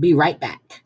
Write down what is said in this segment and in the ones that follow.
be right back.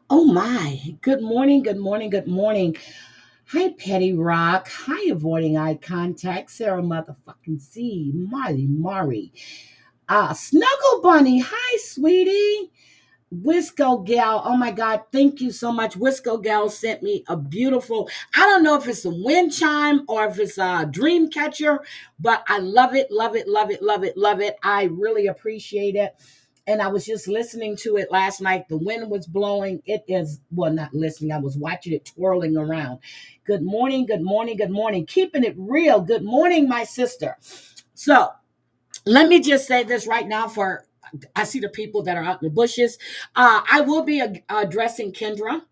Oh my. Good morning, good morning, good morning. Hi, Petty Rock. Hi, Avoiding Eye Contact. Sarah motherfucking C. Marley Murray. Snuggle Bunny. Hi, sweetie. Wisco Gal. Oh my God. Thank you so much. Wisco Gal sent me a beautiful, I don't know if it's a wind chime or if it's a dream catcher, but I love it, love it, love it, love it, love it. I really appreciate it. And I was just listening to it last night. The wind was blowing. It is, well, not listening. I was watching it twirling around. Good morning, good morning, good morning. Keeping it real. Good morning, my sister. So let me just say this right now for, I see the people that are out in the bushes. I will be addressing Kendra.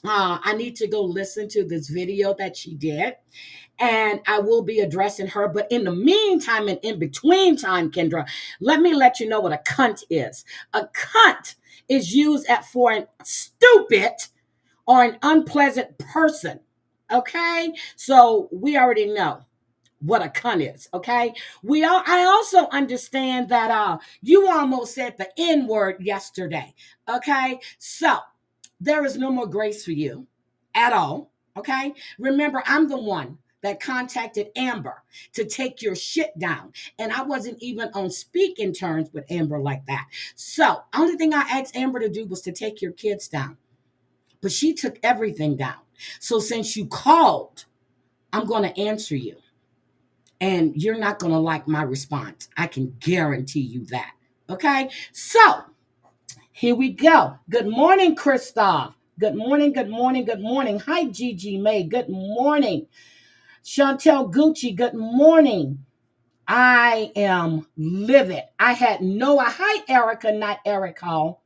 I need to go listen to this video that she did, and I will be addressing her. But in the meantime and in between time, Kendra, let me let you know what a cunt is. A cunt is used for an stupid or an unpleasant person. Okay? So we already know what a cunt is. Okay? I also understand that you almost said the N word yesterday. Okay? So there is no more grace for you at all. Okay? Remember, I'm the one that contacted Amber to take your shit down. And I wasn't even on speaking terms with Amber like that. So, only thing I asked Amber to do was to take your kids down. But she took everything down. So, since you called, I'm going to answer you. And you're not going to like my response. I can guarantee you that. Okay? So, here we go. Good morning, Christoph. Good morning, good morning, good morning. Hi, Gigi May. Good morning. Chantel Gucci, good morning. I am livid. I had no, hi, Erica, not Eric Hall.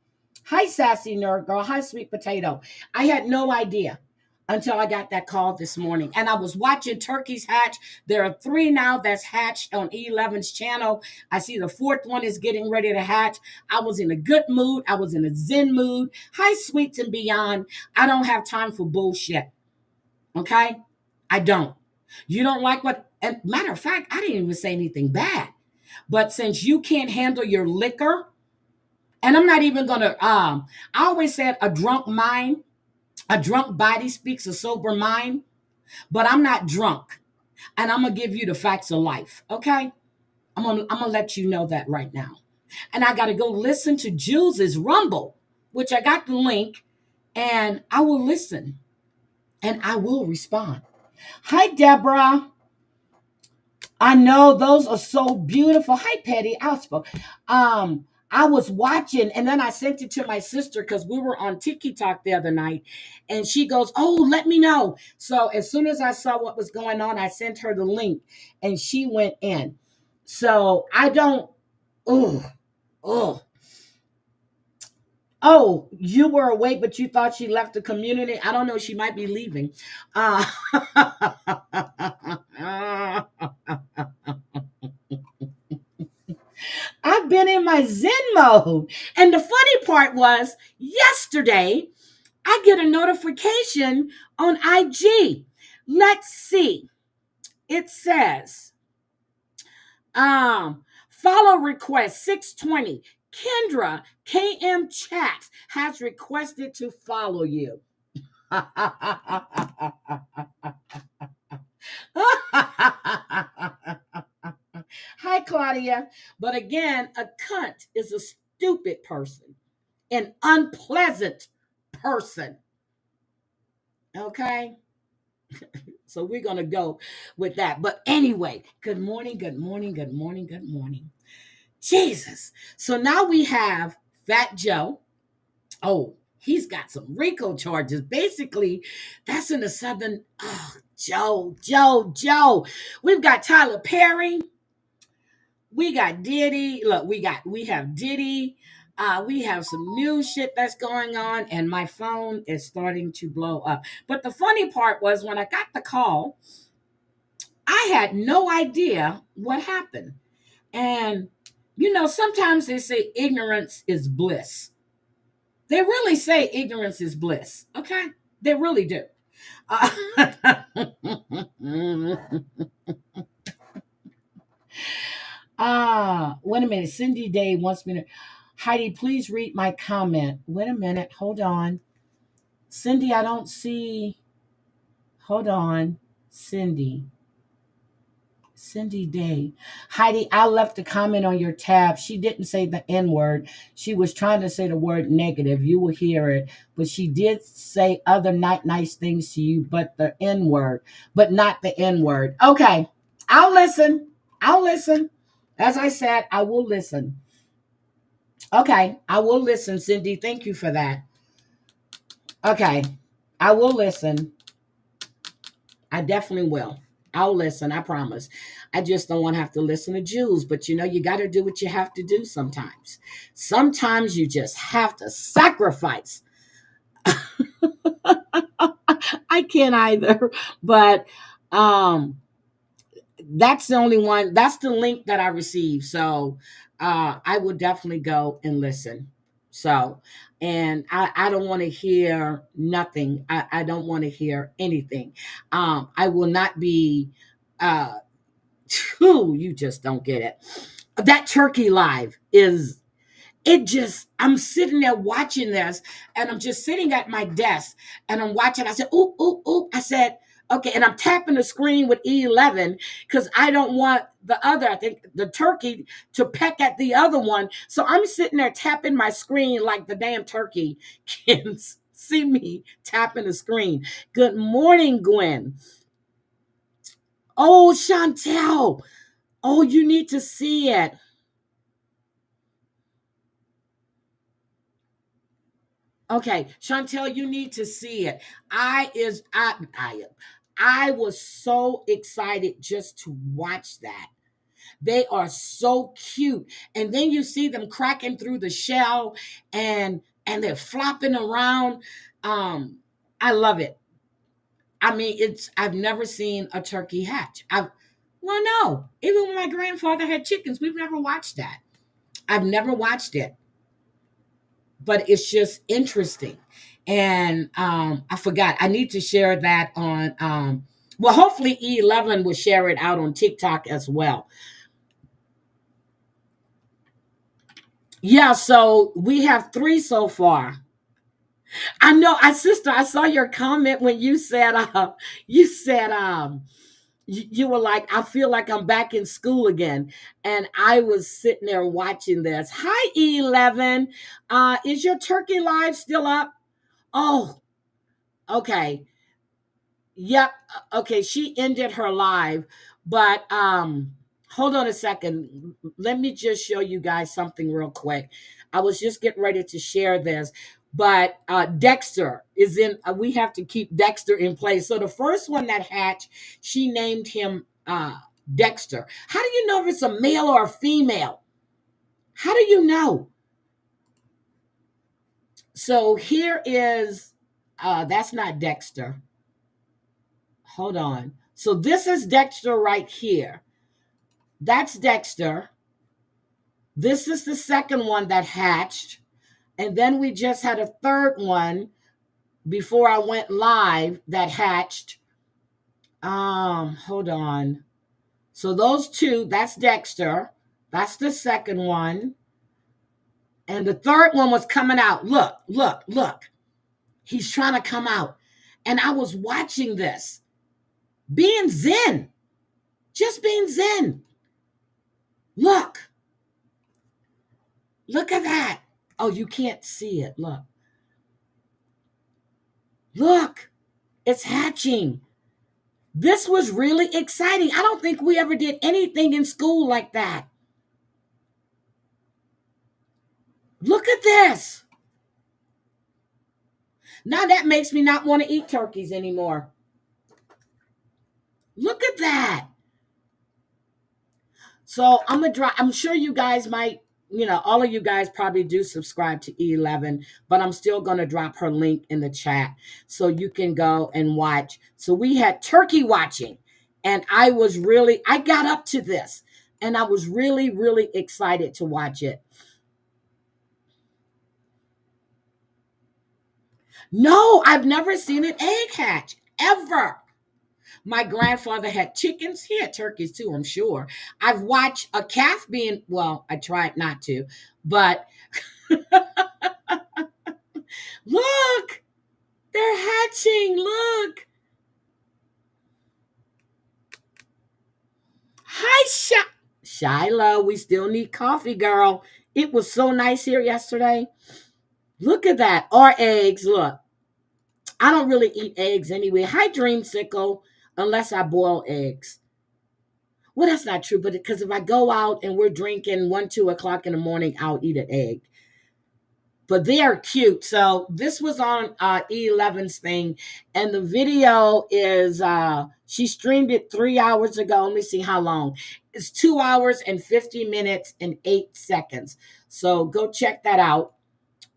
Hi, Sassy Nerd Girl. Hi, Sweet Potato. I had no idea until I got that call this morning. And I was watching turkeys hatch. There are 3 now that's hatched on E11's channel. I see the 4th one is getting ready to hatch. I was in a good mood. I was in a zen mood. Hi, Sweets and Beyond. I don't have time for bullshit. Okay? I don't. You don't like what, and matter of fact, I didn't even say anything bad. But since you can't handle your liquor, and I'm not even gonna, I always said a drunk body speaks a sober mind, but I'm not drunk. And I'm gonna give you the facts of life, okay? I'm gonna let you know that right now. And I gotta go listen to Jules's Rumble, which I got the link, and I will listen and I will respond. Hi, Deborah. I know those are so beautiful. Hi, Petty. I was watching and then I sent it to my sister because we were on Tiki Talk the other night. And she goes, "Oh, let me know." So as soon as I saw what was going on, I sent her the link and she went in. So I don't, oh, oh. Oh, you were awake, but you thought she left the community. I don't know. She might be leaving. Uh, I've been in my Zen mode. And the funny part was yesterday, I get a notification on IG. Let's see. It says, follow request 620. Kendra KM Chat has requested to follow you. Hi, Claudia. But again, a cunt is a stupid person, an unpleasant person. Okay. So we're going to go with that. But anyway, good morning, good morning, good morning, good morning. Jesus. So now we have Fat Joe. Oh, he's got some RICO charges. Basically, that's in the Southern. Oh, Joe. We've got Tyler Perry. We got Diddy. Look, we have Diddy. We have some new shit that's going on, and my phone is starting to blow up. But the funny part was when I got the call, I had no idea what happened. And sometimes they say ignorance is bliss. They really say ignorance is bliss. Okay, they really do. Uh, wait a minute. Cindy Day wants me to. Heidi, please read my comment. Wait a minute. Hold on. Cindy, I don't see. Hold on. Cindy Day. Heidi, I left a comment on your tab. She didn't say the N word. She was trying to say the word negative. You will hear it. But she did say other nice things to you, but the N word, but not the N word. Okay. I'll listen. As I said, I will listen. Okay. I will listen, Cindy. Thank you for that. Okay. I will listen. I definitely will. I'll listen, I promise. I just don't want to have to listen to Jews. But you got to do what you have to do sometimes. Sometimes you just have to sacrifice. I can't either. But that's the only one. That's the link that I received. So I will definitely go and listen. So, and I don't want to hear nothing. I don't want to hear anything. I will not be. You just don't get it. That turkey live is it just I'm sitting there watching this and I'm just sitting at my desk and I'm watching. I said, ooh. I said, okay, and I'm tapping the screen with E11 because I don't want the other, I think the turkey to peck at the other one. So I'm sitting there tapping my screen like the damn turkey can see me tapping the screen. Good morning, Gwen. Oh, Chantel. Oh, you need to see it. Okay, Chantel, you need to see it. I was so excited just to watch that. They are so cute. And then you see them cracking through the shell and they're flopping around. I love it. I mean, I've never seen a turkey hatch. Well, no. Even when my grandfather had chickens, we've never watched that. I've never watched it. But it's just interesting. And I forgot. I need to share that on well, hopefully E11 will share it out on TikTok as well. Yeah, so we have 3 so far. I know, sister, I saw your comment when you were like, I feel like I'm back in school again. And I was sitting there watching this. Hi, E11. Is your turkey live still up? Oh, okay. Yep. Okay, she ended her live, but hold on a second. Let me just show you guys something real quick. I was just getting ready to share this, but Dexter is in we have to keep Dexter in place. So the first one that hatched, she named him Dexter. How do you know if it's a male or a female? How do you know? So here is that's not Dexter. Hold on. So this is Dexter right here. That's Dexter. This is the second one that hatched. And then we just had a third one before I went live that hatched. Hold on. So those 2, that's Dexter. That's the second one. And the third one was coming out. Look. He's trying to come out. And I was watching this. Being zen. Just being zen. Look. Look at that. Oh, you can't see it. Look. Look. It's hatching. This was really exciting. I don't think we ever did anything in school like that. Look at this. Now that makes me not want to eat turkeys anymore. Look at that. So I'm sure you guys might, all of you guys probably do subscribe to E11, but I'm still gonna drop her link in the chat so you can go and watch. So we had turkey watching, and I got up to this, and I was really, really excited to watch it. No, I've never seen an egg hatch ever. My grandfather had chickens. He had turkeys too, I'm sure. I've watched a calf well, I tried not to, but look, they're hatching. Look. Hi, Shiloh. We still need coffee, girl. It was so nice here yesterday. Look at that. Or eggs. Look, I don't really eat eggs anyway. Hi, Dreamsicle, unless I boil eggs. Well, that's not true, but because if I go out and we're drinking 1, 2 o'clock in the morning, I'll eat an egg. But they are cute. So this was on E11's thing, and the video is she streamed it 3 hours ago. Let me see how long. It's 2 hours and 50 minutes and 8 seconds. So go check that out.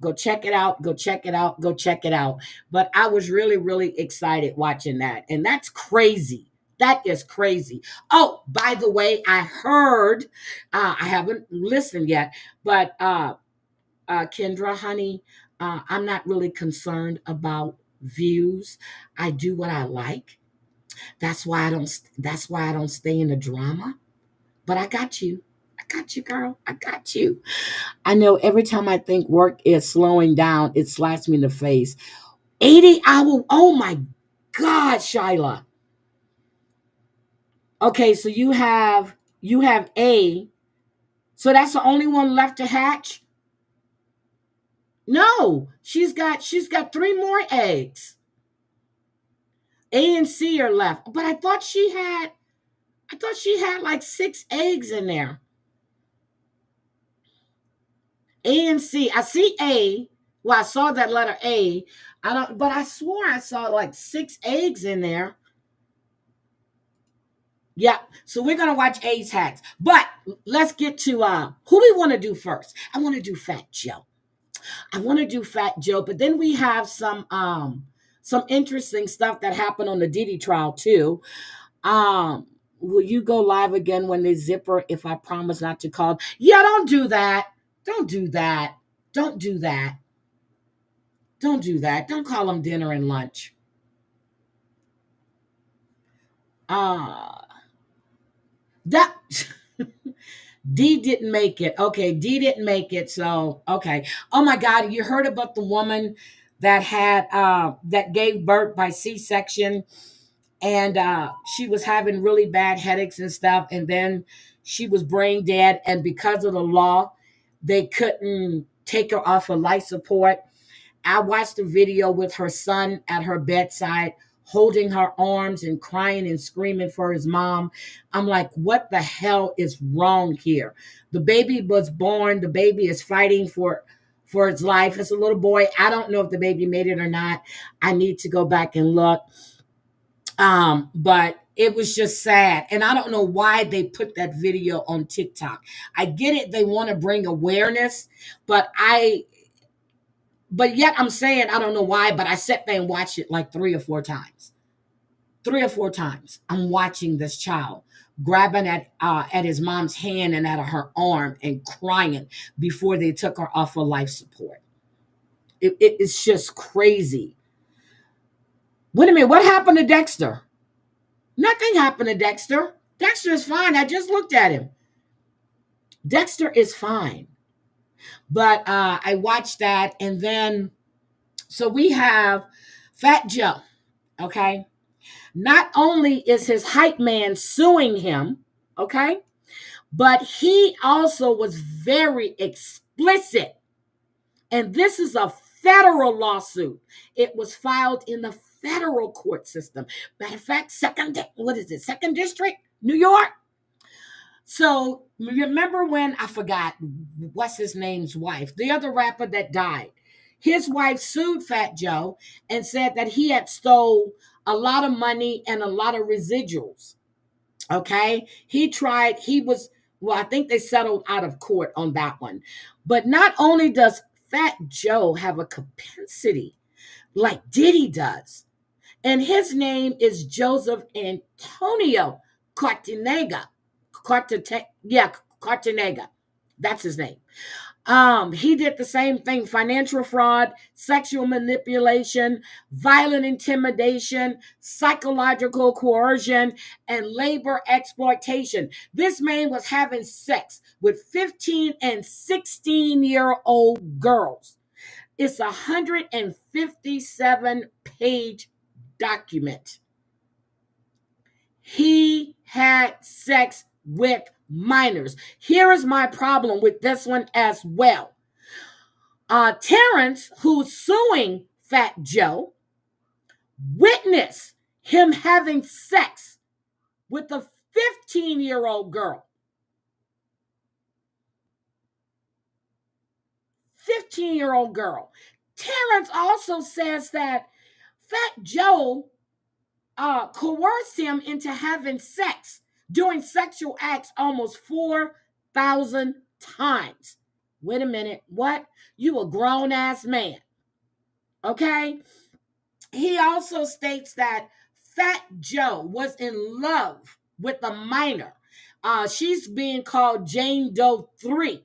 Go check it out. Go check it out. Go check it out. But I was really, really excited watching that, and that's crazy. That is crazy. Oh, by the way, I heard, I haven't listened yet, but Kendra, honey, I'm not really concerned about views. I do what I like. That's why I don't. That's why I don't stay in the drama. But I got you. I got you, girl. I got you. I know every time I think work is slowing down, it slaps me in the face. 80 hour. Oh my God, Shyla. Okay, so you have A. So that's the only one left to hatch? No, she's got 3 more eggs. A and C are left. But I thought she had like 6 eggs in there. A and C. I see A. Well, I saw that letter A. But I swore I saw like 6 eggs in there. Yeah. So we're gonna watch A's hacks. But let's get to who we want to do first. I want to do Fat Joe. But then we have some interesting stuff that happened on the Diddy trial too. Will you go live again when they zipper if I promise not to call? Yeah, don't do that. Don't do that. Don't do that. Don't do that. Don't call them dinner and lunch. Uh that D didn't make it. Okay, D didn't make it. So okay. Oh my God, you heard about the woman that gave birth by C-section, and she was having really bad headaches and stuff, and then she was brain dead, and because of the law, they couldn't take her off of life support. I watched the video with her son at her bedside, holding her arms and crying and screaming for his mom. I'm like, what the hell is wrong here? The baby was born. The baby is fighting for its life. It's a little boy. I don't know if the baby made it or not. I need to go back and look. But it was just sad. And I don't know why they put that video on TikTok. I get it. They want to bring awareness, but yet I'm saying I don't know why, but I sat there and watched it like 3 or 4 times. 3 or 4 times. I'm watching this child grabbing at his mom's hand and at her arm and crying before they took her off of life support. It's just crazy. Wait a minute, what happened to Dexter? Nothing happened to Dexter. Dexter is fine. I just looked at him. Dexter is fine. But I watched that, and then so we have Fat Joe. Okay. Not only is his hype man suing him, okay, But he also was very explicit. And this is a federal lawsuit. It was filed in the federal court system. Matter of fact, Second District, New York. So remember when I forgot what's his name's wife, the other rapper that died. His wife sued Fat Joe and said that he had stole a lot of money and a lot of residuals. Okay. Well, I think they settled out of court on that one. But not only does Fat Joe have a propensity like Diddy does, and his name is Joseph Antonio Cartanega. Cartanega. That's his name. He did the same thing: financial fraud, sexual manipulation, violent intimidation, psychological coercion, and labor exploitation. This man was having sex with 15 and 16-year-old girls. It's a 157-page document. He had sex with minors. Here is my problem with this one as well. Terrence, who's suing Fat Joe, witnessed him having sex with a 15-year-old girl. 15-year-old girl. Terrence also says that Fat Joe coerced him into having sex, doing sexual acts almost 4,000 times. Wait a minute. What? You a grown ass man. Okay? He also states that Fat Joe was in love with a minor. She's being called Jane Doe 3.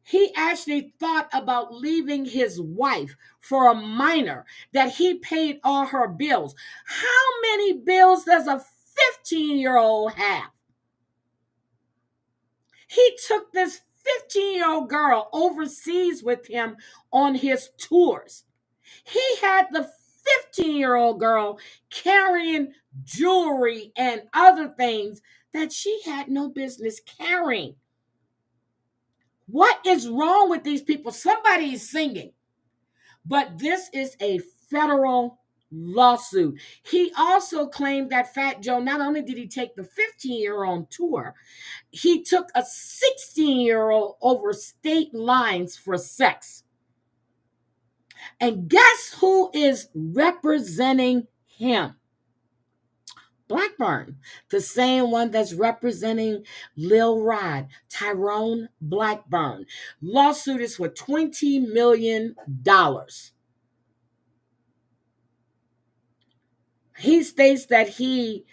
He actually thought about leaving his wife for a minor that he paid all her bills. How many bills does a 15-year-old have? He took this 15-year-old girl overseas with him on his tours. He had the 15-year-old girl carrying jewelry and other things that she had no business carrying. What is wrong with these people? Somebody is singing. But this is a federal lawsuit. He also claimed that Fat Joe, not only did he take the 15-year-old on tour, he took a 16-year-old over state lines for sex. And guess who is representing him? Blackburn, the same one that's representing Lil Rod, Tyrone Blackburn. Lawsuit is for $20 million. He states that he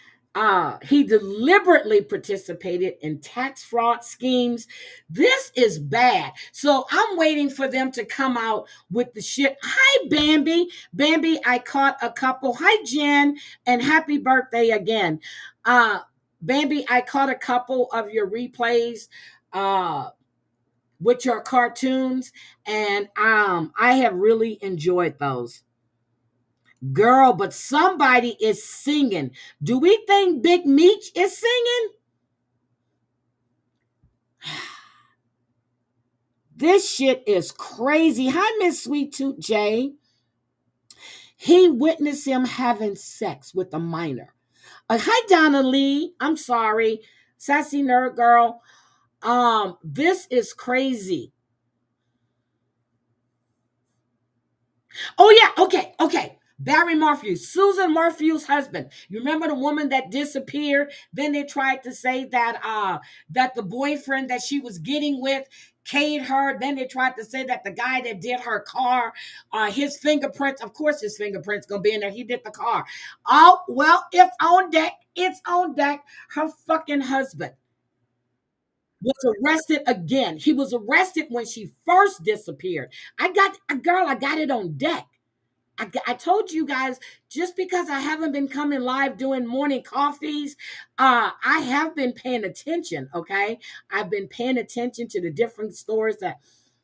deliberately participated in tax fraud schemes. This is bad. So I'm waiting for them to come out with the shit. Hi, Bambi. Bambi, I caught a couple. Hi, Jen, and happy birthday again. Bambi, I caught a couple of your replays with your cartoons, and I have really enjoyed those. Girl, but somebody is singing. Do we think Big Meech is singing? This shit is crazy. Hi, Miss Sweet Tooth J. He witnessed him having sex with a minor. Hi, Donna Lee. I'm sorry. Sassy Nerd Girl. This is crazy. Oh, yeah. Okay. Barry Morphew, Suzanne Morphew's husband. You remember the woman that disappeared? Then they tried to say that the boyfriend that she was getting with K'd her. Then they tried to say that the guy that did her car, his fingerprints, of course his fingerprints gonna be in there. He did the car. Oh, well, it's on deck. It's on deck. Her fucking husband was arrested again. He was arrested when she first disappeared. I got it on deck. I told you guys, just because I haven't been coming live doing morning coffees, I have been paying attention, okay? I've been paying attention to the different stories that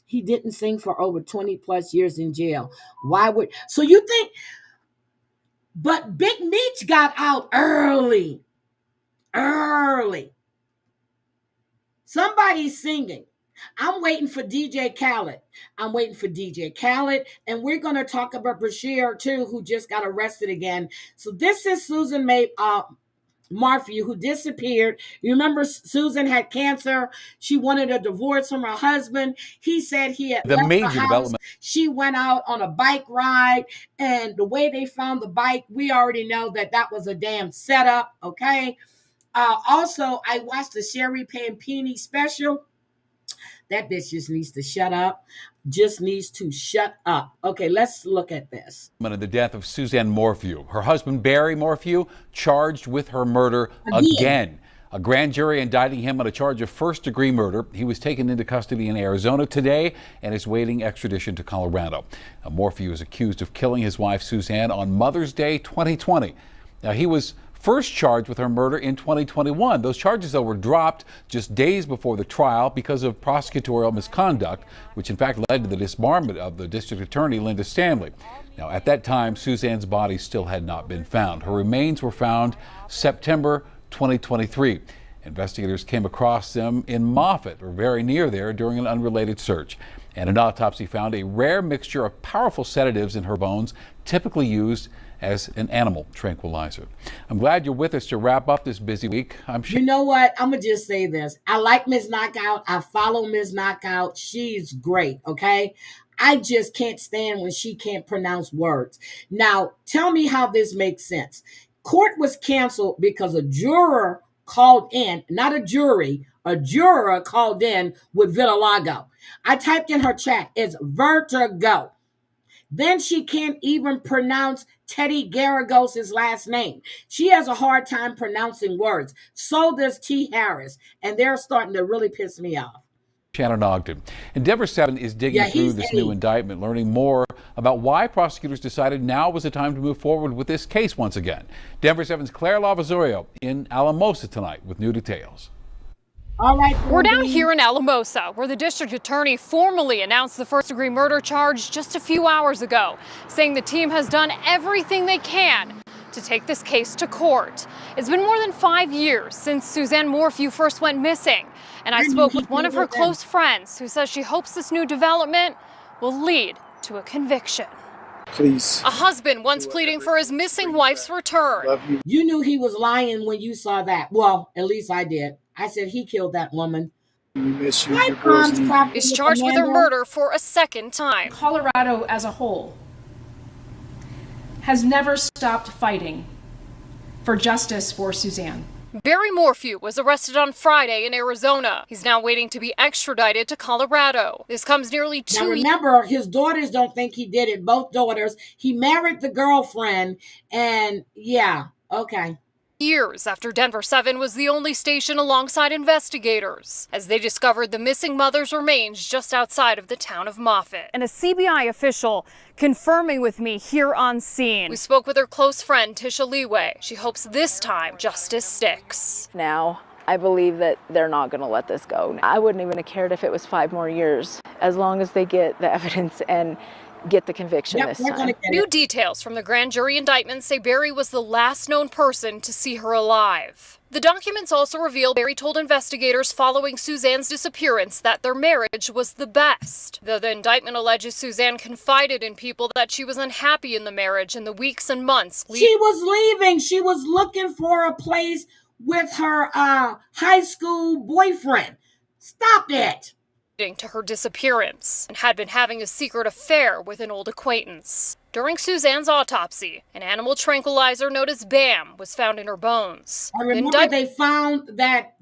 he didn't sing for over 20 plus years in jail. So you think, but Big Meech got out early. Somebody's singing. I'm waiting for DJ Khaled. I'm waiting for DJ Khaled. And we're going to talk about Brashier, too, who just got arrested again. So this is Suzanne Morphew, who disappeared. You remember Susan had cancer. She wanted a divorce from her husband. He said he had left the house. She went out on a bike ride. And the way they found the bike, we already know that that was a damn setup, okay? Also, I watched the Sherry Pampini special. That bitch just needs to shut up. Just needs to shut up. Okay, let's look at this. The death of Suzanne Morphew. Her husband, Barry Morphew, charged with her murder again. A grand jury indicting him on a charge of first-degree murder. He was taken into custody in Arizona today and is waiting extradition to Colorado. Morphew is accused of killing his wife, Suzanne, on Mother's Day 2020. Now, he was first charged with her murder in 2021. Those charges, though, were dropped just days before the trial because of prosecutorial misconduct, which in fact led to the disbarment of the district attorney, Linda Stanley. Now, at that time, Suzanne's body still had not been found. Her remains were found September 2023. Investigators came across them in Moffett, or very near there, during an unrelated search. And an autopsy found a rare mixture of powerful sedatives in her bones, typically used as an animal tranquilizer. I'm glad you're with us to wrap up this busy week. I'm sure. You know what? I'm going to just say this. I like Ms. Knockout. I follow Ms. Knockout. She's great, okay? I just can't stand when she can't pronounce words. Now, tell me how this makes sense. Court was canceled because a juror called in, not a jury, a juror called in with vitiligo. I typed in her chat, it's vertigo. Then she can't even pronounce Teddy Garagos' last name. She has a hard time pronouncing words. So does T. Harris. And they're starting to really piss me off. Shannon Ogden. And Denver 7 is digging through this new indictment, learning more about why prosecutors decided now was the time to move forward with this case once again. Denver 7's Claire Lavazorio in Alamosa tonight with new details. All right, we're down here in Alamosa, where the district attorney formally announced the first-degree murder charge just a few hours ago, saying the team has done everything they can to take this case to court. It's been more than 5 years since Suzanne Morphew first went missing, and I spoke with one of her close friends who says she hopes this new development will lead to a conviction. Please. A husband once pleading for his missing wife's return. You knew he was lying when you saw that. Well, at least I did. I said he killed that woman. We miss you. Is charged with her murder for a second time. Colorado as a whole has never stopped fighting for justice for Suzanne. Barry Morphew was arrested on Friday in Arizona. He's now waiting to be extradited to Colorado. This comes nearly 2 years. Now remember, his daughters don't think he did it. Both daughters. He married the girlfriend, and yeah, okay. Years after Denver 7 was the only station alongside investigators as they discovered the missing mother's remains just outside of the town of Moffett. And a CBI official confirming with me here on scene. We spoke with her close friend, Tisha Leeway. She hopes this time justice sticks. Now, I believe that they're not going to let this go. I wouldn't even have cared if it was 5 more years, as long as they get the evidence and get the conviction this time. New details from the grand jury indictment say Barry was the last known person to see her alive. The documents also reveal Barry told investigators following Suzanne's disappearance that their marriage was the best. Though the indictment alleges Suzanne confided in people that she was unhappy in the marriage in the weeks and months. She was leaving. She was looking for a place with her high school boyfriend. Stop it. To her disappearance and had been having a secret affair with an old acquaintance. During Suzanne's autopsy, an animal tranquilizer known as BAM was found in her bones. I remember they found that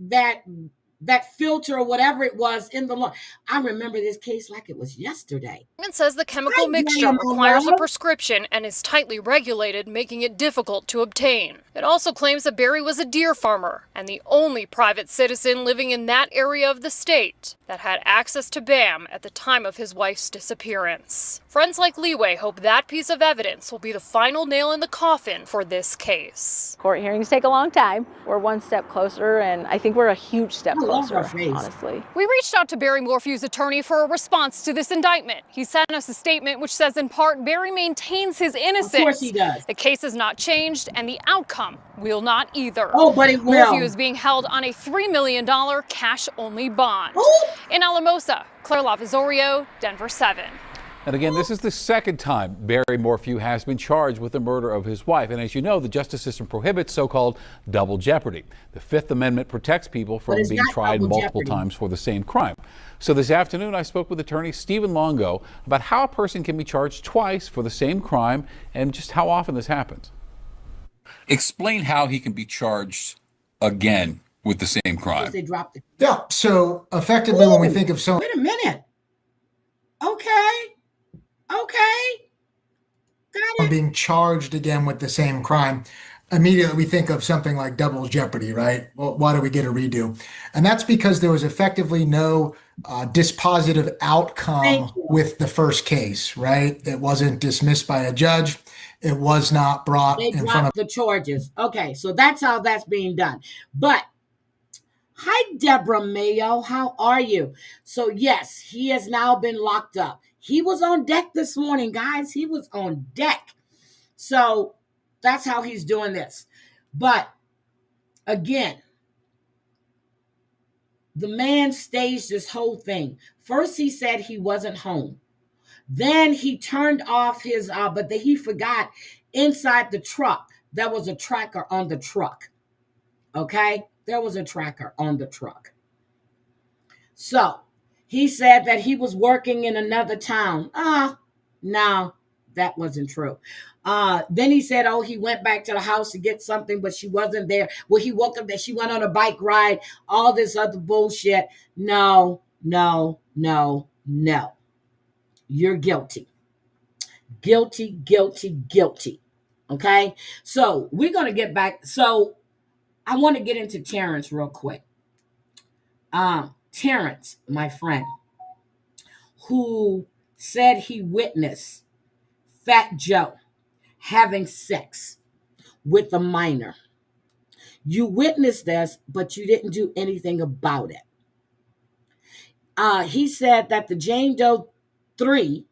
filter or whatever it was in the law. I remember this case like it was yesterday. It says the chemical mixture requires a prescription and is tightly regulated, making it difficult to obtain. It also claims that Barry was a deer farmer and the only private citizen living in that area of the state that had access to BAM at the time of his wife's disappearance. Friends like Leeway hope that piece of evidence will be the final nail in the coffin for this case. Court hearings take a long time. We're one step closer, and I think we're a huge step closer. closer, her face. honestly. We reached out to Barry Morphew's attorney for a response to this indictment. He sent us a statement which says, in part, Barry maintains his innocence. Of course he does. The case has not changed, and the outcome will not either. Oh, but it will. Morphew is being held on a $3 million cash-only bond. Ooh. In Alamosa, Claire Lavazorio, Denver 7. And again, this is the second time Barry Morphew has been charged with the murder of his wife. And as you know, the justice system prohibits so-called double jeopardy. The Fifth Amendment protects people from being tried multiple times for the same crime. So this afternoon, I spoke with attorney Stephen Longo about how a person can be charged twice for the same crime and just how often this happens. Explain how he can be charged again with the same crime. They dropped it. Yeah, so effectively when we think of someone... Wait a minute. Okay. Got it. Being charged again with the same crime, immediately we think of something like double jeopardy, right? Well, why do we get a redo? And that's because there was effectively no dispositive outcome with the first case, right? It wasn't dismissed by a judge. It was not brought in front of the charges. Okay, so that's how that's being done. But hi, Deborah Mayo. How are you? So yes, he has now been locked up. He was on deck this morning, guys. He was on deck. So that's how he's doing this. But again, the man staged this whole thing. First, he said he wasn't home. Then he turned off his, but he forgot inside the truck, there was a tracker on the truck. Okay? There was a tracker on the truck. So he said that he was working in another town. No, that wasn't true. Then he said, he went back to the house to get something, but she wasn't there. Well, he woke up that she went on a bike ride, all this other bullshit. No. You're guilty. Guilty. Okay? So we're going to get back. So I want to get into Terrence real quick. Terrence, my friend, who said he witnessed Fat Joe having sex with a minor. You witnessed this, but you didn't do anything about it. He said that the Jane Doe 3,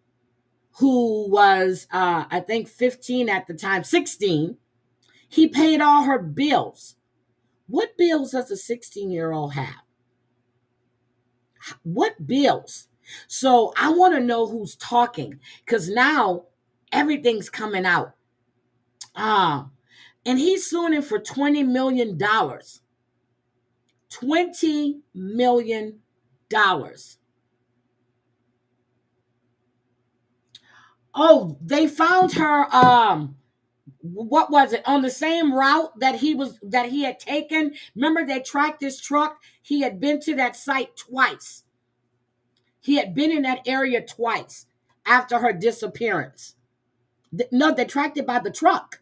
who was, I think, 15 at the time, 16, he paid all her bills. What bills does a 16-year-old have? What bills? So I want to know who's talking, because now everything's coming out. And he's suing him for $20 million. $20 million. Oh, they found her, what was it, on the same route that he had taken. Remember, they tracked his truck. He had been to that site twice. He had been in that area twice after her disappearance. No, they tracked it by the truck.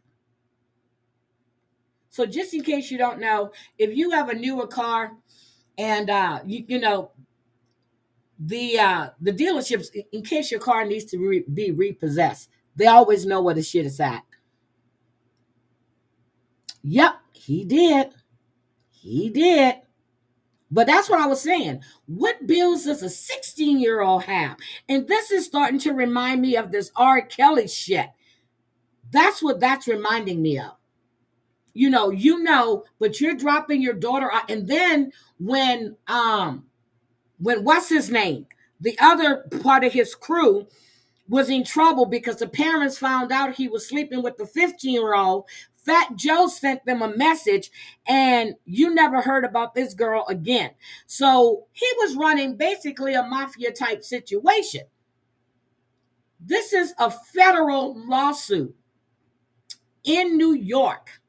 So just in case you don't know, if you have a newer car and you know the dealerships, in case your car needs to be repossessed, they always know where the shit is at. Yep, he did. But that's what I was saying. What bills does a 16-year-old have? And this is starting to remind me of this R. Kelly shit. That's what that's reminding me of. You know, but you're dropping your daughter out. And then when what's his name? The other part of his crew was in trouble because the parents found out he was sleeping with the 15-year-old. Fat Joe sent them a message, and you never heard about this girl again. So he was running basically a mafia-type situation. This is a federal lawsuit in New York.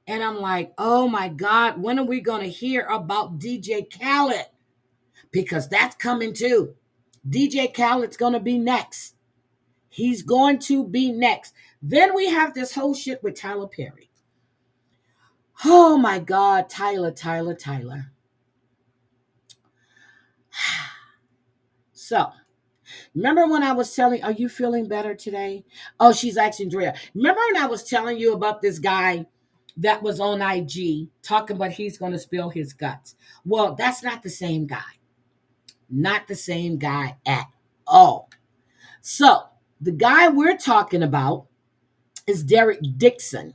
And I'm like, oh my God, when are we going to hear about DJ Khaled? Because that's coming too. DJ Khaled's going to be next. He's going to be next. Then we have this whole shit with Tyler Perry. Oh my God, Tyler. So, remember when I was telling, are you feeling better today? Oh, she's asking Drea. Remember when I was telling you about this guy that was on IG talking about he's going to spill his guts. Well, that's not the same guy. Not the same guy at all. So, the guy we're talking about is Derek Dixon.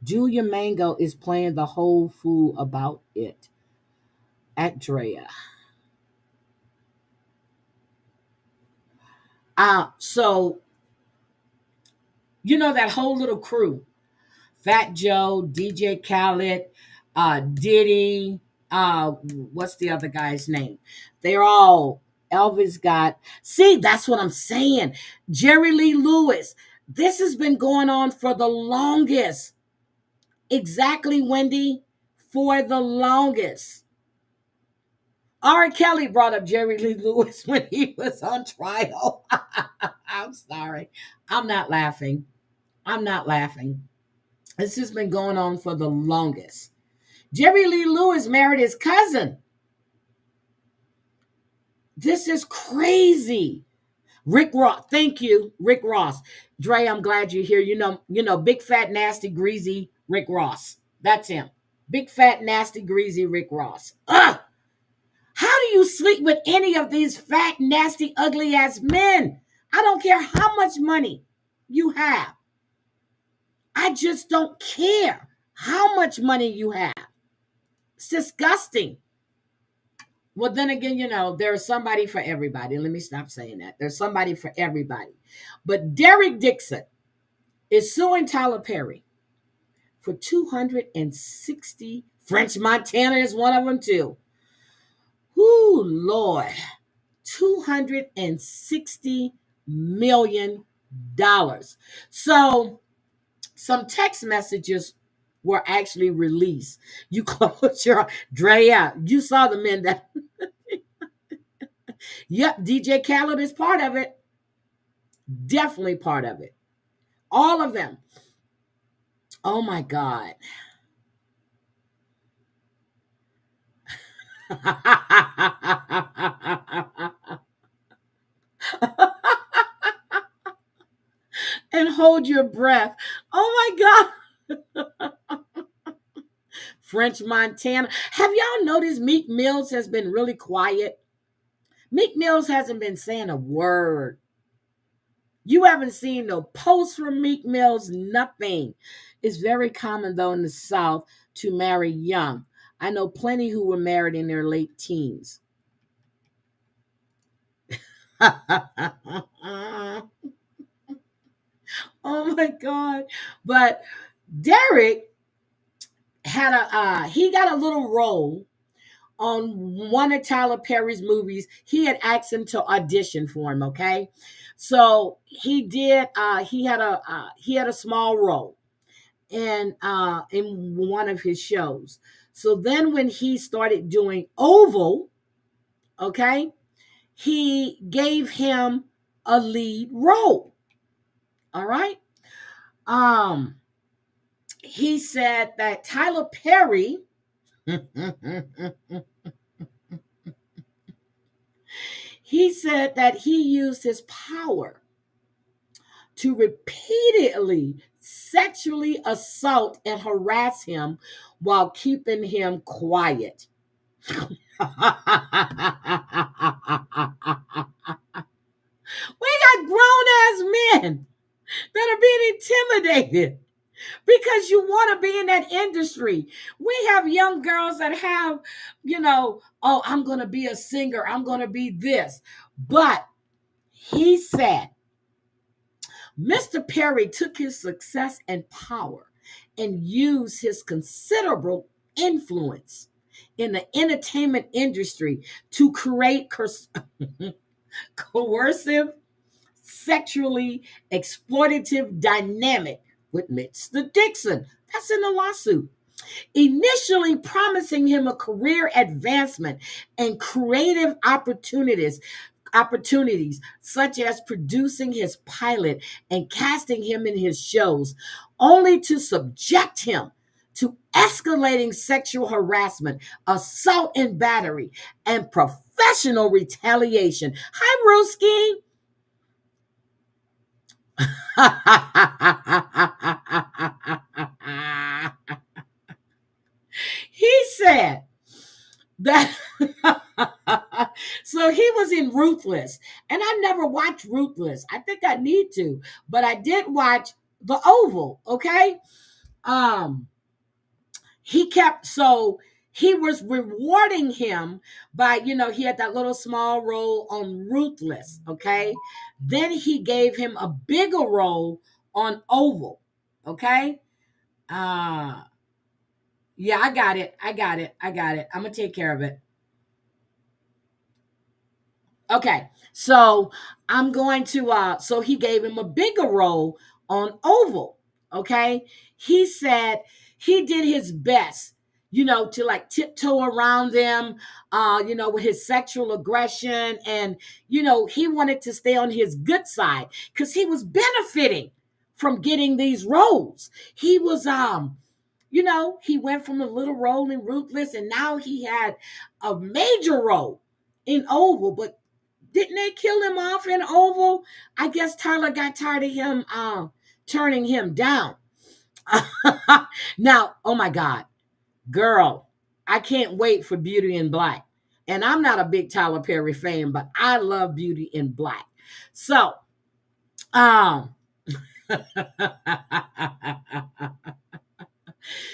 Julia Mango is playing the whole fool about it at Drea. So, you know that whole little crew. Fat Joe, DJ Khaled, Diddy, what's the other guy's name? They're all Elvis got. See, that's what I'm saying. Jerry Lee Lewis. This has been going on for the longest. Exactly, Wendy, for the longest. R. Kelly brought up Jerry Lee Lewis when he was on trial. I'm sorry. I'm not laughing. This has been going on for the longest. Jerry Lee Lewis married his cousin. This is crazy. Rick Ross, thank you, Rick Ross. Dre, I'm glad you're here. You know, big fat nasty greasy Rick Ross. That's him. Big fat nasty greasy Rick Ross. Ugh! How do you sleep with any of these fat nasty ugly ass men? I don't care how much money you have. I just don't care how much money you have. It's disgusting. Well, then again, there's somebody for everybody. Let me stop saying that. There's somebody for everybody. But Derek Dixon is suing Tyler Perry for 260. French Montana is one of them too. Whoo, Lord. $260 million. So some text messages were actually released. You close your Dre out. You saw the men that. Yep, DJ Khaled is part of it. Definitely part of it. All of them. Oh my God. And hold your breath. Oh my God. French Montana. Have y'all noticed Meek Mills has been really quiet? Meek Mills hasn't been saying a word. You haven't seen no posts from Meek Mills, nothing. It's very common, though, in the South to marry young. I know plenty who were married in their late teens. Oh my God. But Derek he got a little role on one of Tyler Perry's movies. He had asked him to audition for him, okay? So he did, he had a small role in one of his shows. So then when he started doing Oval, okay, he gave him a lead role. All right. He said that Tyler Perry he said that he used his power to repeatedly sexually assault and harass him while keeping him quiet. We got grown-ass men that are being intimidated because you want to be in that industry. We have young girls that have, oh, I'm going to be a singer. I'm going to be this. But he said, Mr. Perry took his success and power and used his considerable influence in the entertainment industry to create coercive, sexually exploitative dynamic with Mr. Dixon. That's in the lawsuit. Initially promising him a career advancement and creative opportunities such as producing his pilot and casting him in his shows, only to subject him to escalating sexual harassment, assault and battery, and professional retaliation. Hi, Roski. He said that so he was in Ruthless, and I never watched Ruthless. I think I need to, but I did watch The Oval. Okay, he kept so he was rewarding him by he had that little small role on Ruthless. Okay, then he gave him a bigger role on Oval. Okay, yeah, I got it. I'm gonna take care of it. Okay, so I'm going to so he gave him a bigger role on Oval. Okay, he said he did his best, to like tiptoe around them, with his sexual aggression, and he wanted to stay on his good side because he was benefiting from getting these roles. He was he went from a little role in Ruthless, and now he had a major role in Oval, but didn't they kill him off in Oval? I guess Tyler got tired of him turning him down. Now, oh my God, girl, I can't wait for Beauty in Black. And I'm not a big Tyler Perry fan, but I love Beauty in Black. So,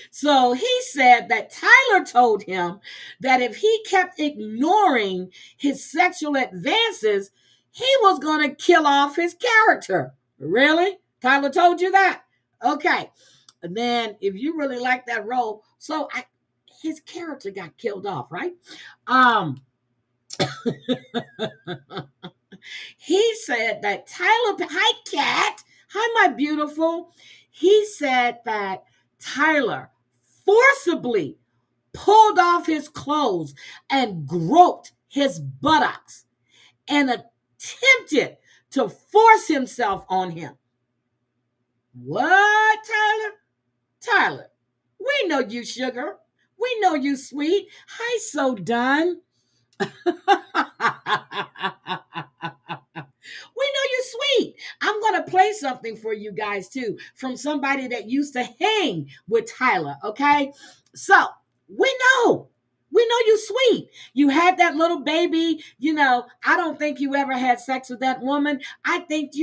so he said that Tyler told him that if he kept ignoring his sexual advances, he was going to kill off his character. Really? Tyler told you that? Okay. And then if you really like that role, his character got killed off, right? He said that hi Cat, hi my beautiful. He said that Tyler forcibly pulled off his clothes and groped his buttocks and attempted to force himself on him. What, Tyler? Tyler, we know you, sugar. We know you, sweet. Hi, so done. We know you're sweet. I'm going to play something for you guys too from somebody that used to hang with Tyler. Okay. So we know you sweet. You had that little baby. I don't think you ever had sex with that woman. I think,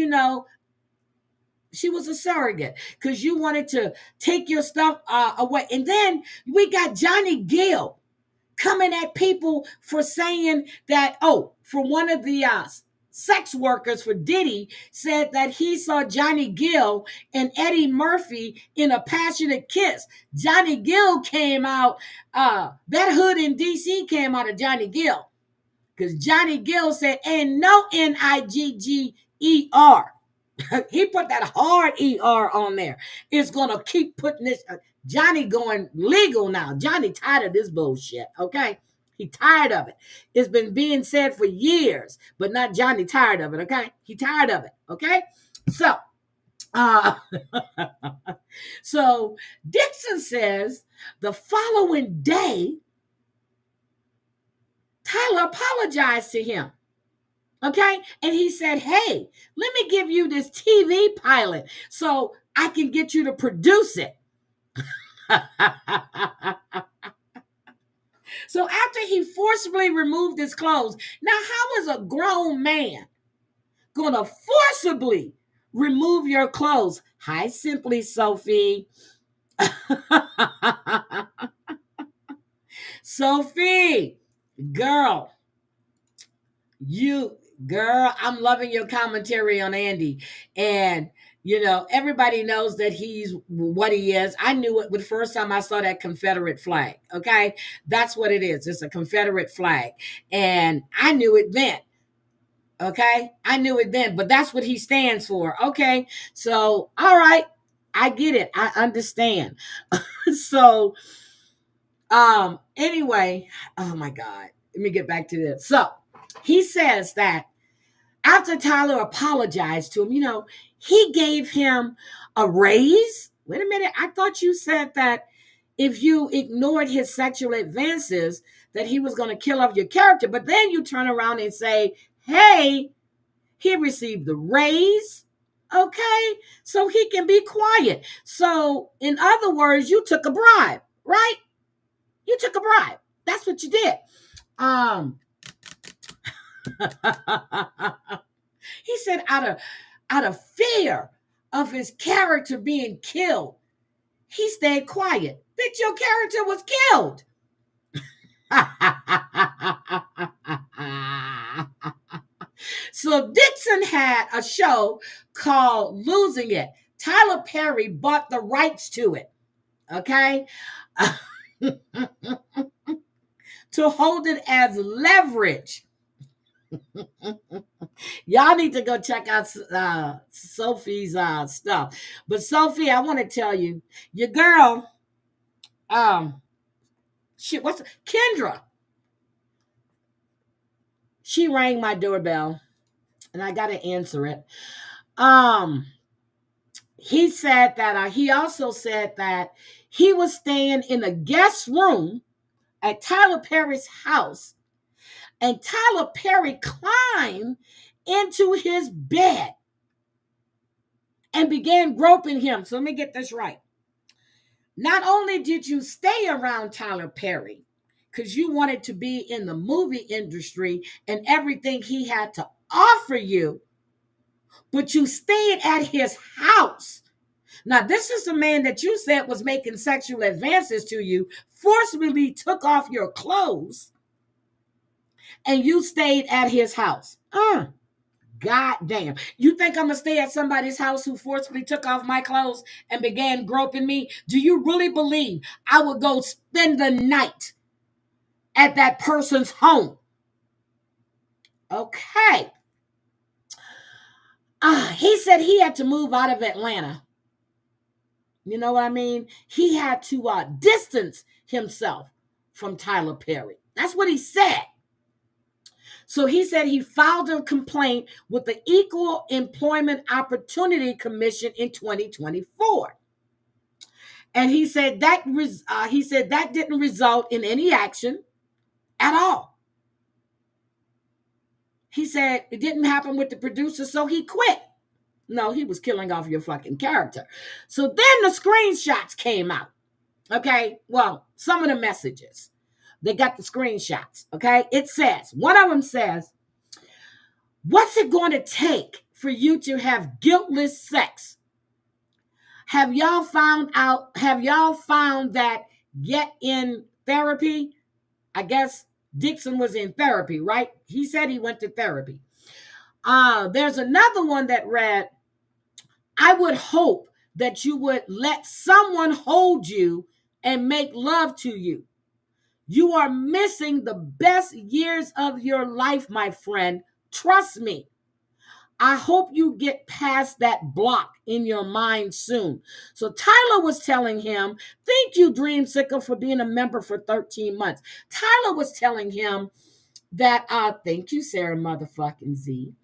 she was a surrogate because you wanted to take your stuff away. And then we got Johnny Gill coming at people for saying that, for one of the sex workers for Diddy said that he saw Johnny Gill and Eddie Murphy in a passionate kiss. Johnny Gill came out, that hood in DC came out of Johnny Gill because Johnny Gill said, and no Nigger. He put that hard ER on there. It's going to keep putting this. Johnny going legal now. Johnny tired of this bullshit, okay? He tired of it. It's been being said for years, but not Johnny tired of it, okay? He tired of it, okay? So, so Dixon says the following day, Tyler apologized to him. Okay. And he said, hey, let me give you this TV pilot so I can get you to produce it. So after he forcibly removed his clothes, now how is a grown man going to forcibly remove your clothes? Hi, Simply Sophie. Sophie, girl, I'm loving your commentary on Andy. And, everybody knows that he's what he is. I knew it the first time I saw that Confederate flag. Okay. That's what it is. It's a Confederate flag. And I knew it then. Okay. I knew it then, but that's what he stands for. Okay. So, all right. I get it. I understand. So, anyway, oh my God. Let me get back to this. So, he says that after Tyler apologized to him, he gave him a raise. Wait a minute. I thought you said that if you ignored his sexual advances, that he was going to kill off your character. But then you turn around and say, hey, he received the raise. Okay, so he can be quiet. So, in other words, you took a bribe, right? You took a bribe. That's what you did. He said out of fear of his character being killed, he stayed quiet. Bitch, your character was killed. So Dixon had a show called Losing It. Tyler Perry bought the rights to it. Okay? To hold it as leverage. Y'all need to go check out Sophie's stuff. But Sophie, I want to tell you, your girl, Kendra? She rang my doorbell, and I got to answer it. He said that he also said that he was staying in a guest room at Tyler Perry's house, and Tyler Perry climbed into his bed and began groping him. So let me get this right. Not only did you stay around Tyler Perry because you wanted to be in the movie industry and everything he had to offer you, but you stayed at his house. Now, this is the man that you said was making sexual advances to you, forcibly took off your clothes, and you stayed at his house. God damn. You think I'm going to stay at somebody's house who forcibly took off my clothes and began groping me? Do you really believe I would go spend the night at that person's home? Okay. He said he had to move out of Atlanta. You know what I mean? He had to distance himself from Tyler Perry. That's what he said. So he said he filed a complaint with the Equal Employment Opportunity Commission in 2024. And he said that didn't result in any action at all. He said it didn't happen with the producer, so he quit. No, he was killing off your fucking character. So then the screenshots came out. Okay, well, some of the messages. They got the screenshots, okay? It says, one of them says, what's it going to take for you to have guiltless sex? Have y'all found that yet in therapy? I guess Dixon was in therapy, right? He said he went to therapy. There's another one that read, I would hope that you would let someone hold you and make love to you. You are missing the best years of your life, my friend. Trust me. I hope you get past that block in your mind soon. So Tyler was telling him, thank you, Dream Sicker, for being a member for 13 months. Tyler was telling him that, thank you, Sarah motherfucking Z.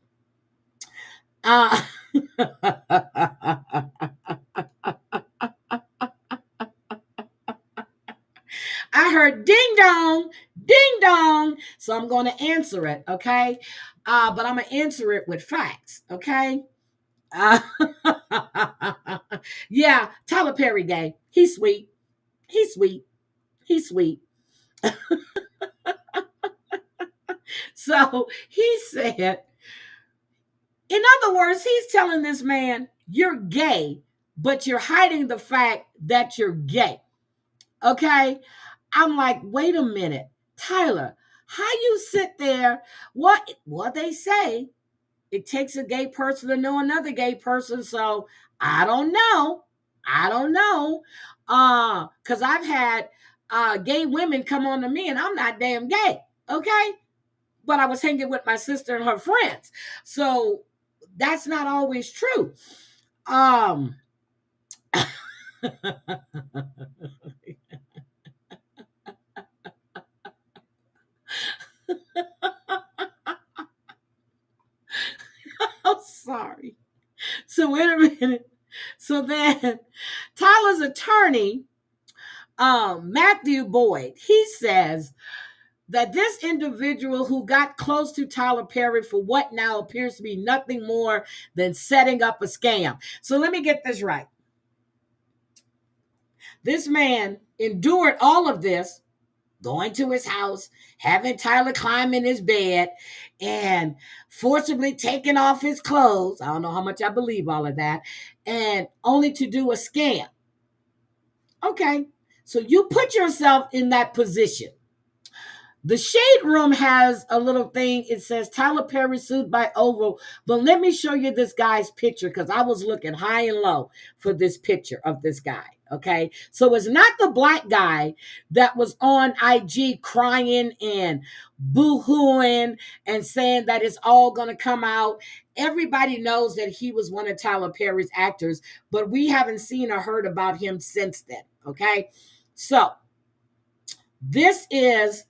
I heard ding dong. So I'm going to answer it, okay? But I'm going to answer it with facts, okay? Yeah, Tyler Perry gay. He's sweet. So he said, in other words, he's telling this man, you're gay, but you're hiding the fact that you're gay. Okay? I'm like, wait a minute, Tyler, how you sit there? What they say, it takes a gay person to know another gay person. So I don't know. Because I've had gay women come on to me and I'm not damn gay. Okay? But I was hanging with my sister and her friends. So that's not always true. I'm sorry. So wait a minute. So then Tyler's attorney, Matthew Boyd, he says that this individual who got close to Tyler Perry for what now appears to be nothing more than setting up a scam. So let me get this right. This man endured all of this, going to his house, having Tyler climb in his bed, and forcibly taking off his clothes. I don't know how much I believe all of that, and only to do a scam. Okay, so you put yourself in that position. The Shade Room has a little thing. It says Tyler Perry sued by Oval. But let me show you this guy's picture because I was looking high and low for this picture of this guy. Okay. So it's not the black guy that was on IG crying and boo-hooing and saying that it's all going to come out. Everybody knows that he was one of Tyler Perry's actors, but we haven't seen or heard about him since then. Okay. So this is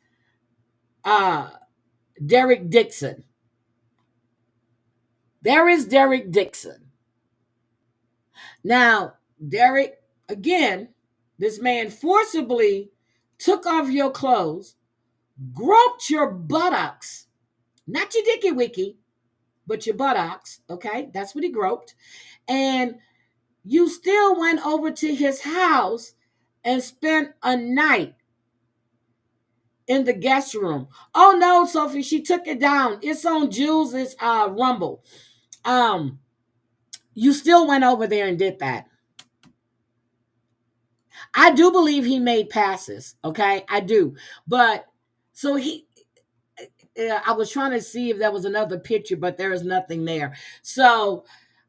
Derek Dixon. There is Derek Dixon. Now, Derek, again, this man forcibly took off your clothes, groped your buttocks, not your dicky wicky, but your buttocks, okay? That's what he groped. And you still went over to his house and spent a night in the guest room. Oh no, Sophie, she took it down. It's on Jules' Rumble. You still went over there and did that. I do believe he made passes, okay? I do. But so I was trying to see if there was another picture, but there is nothing there. So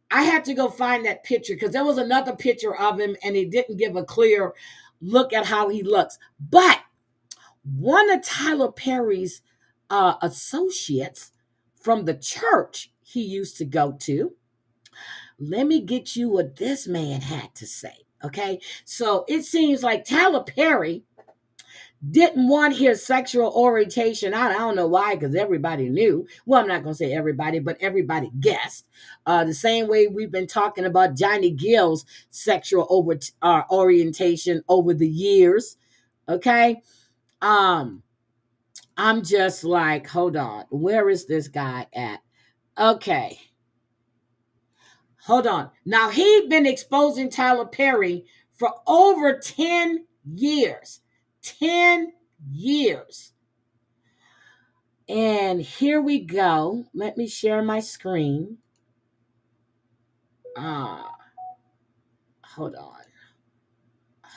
I had to go find that picture because there was another picture of him and it didn't give a clear look at how he looks. But one of Tyler Perry's associates from the church he used to go to, let me get you what this man had to say, okay? So it seems like Tyler Perry didn't want his sexual orientation out. I don't know why, because everybody knew. Well, I'm not going to say everybody, but everybody guessed. The same way we've been talking about Johnny Gill's sexual orientation over the years, okay? I'm just like, hold on. Where is this guy at? Okay. Hold on. Now, he'd been exposing Tyler Perry for over 10 years. 10 years. And here we go. Let me share my screen. Hold on.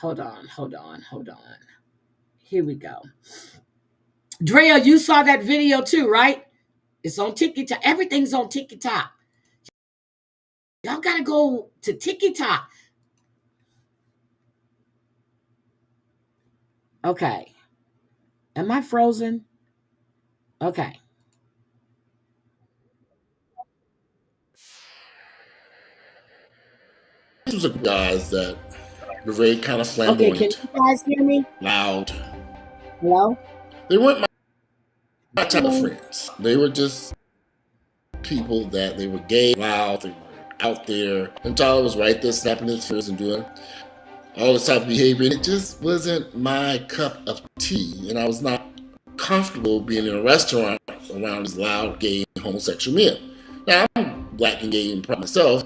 Hold on. Here we go. Drea, you saw that video too, right? It's on TikTok. Everything's on TikTok. Y'all got to go to TikTok. Okay. Am I frozen? Okay. These are guys that were very kind of flamboyant. Okay, can you guys hear me? Loud. Hello? They weren't my type of friends. They were just people that they were gay, loud, they were out there. And Tyler was right there snapping his fingers and doing all this type of behavior. And it just wasn't my cup of tea. And I was not comfortable being in a restaurant around these loud, gay, homosexual men. Now, I'm black and gay and proud myself,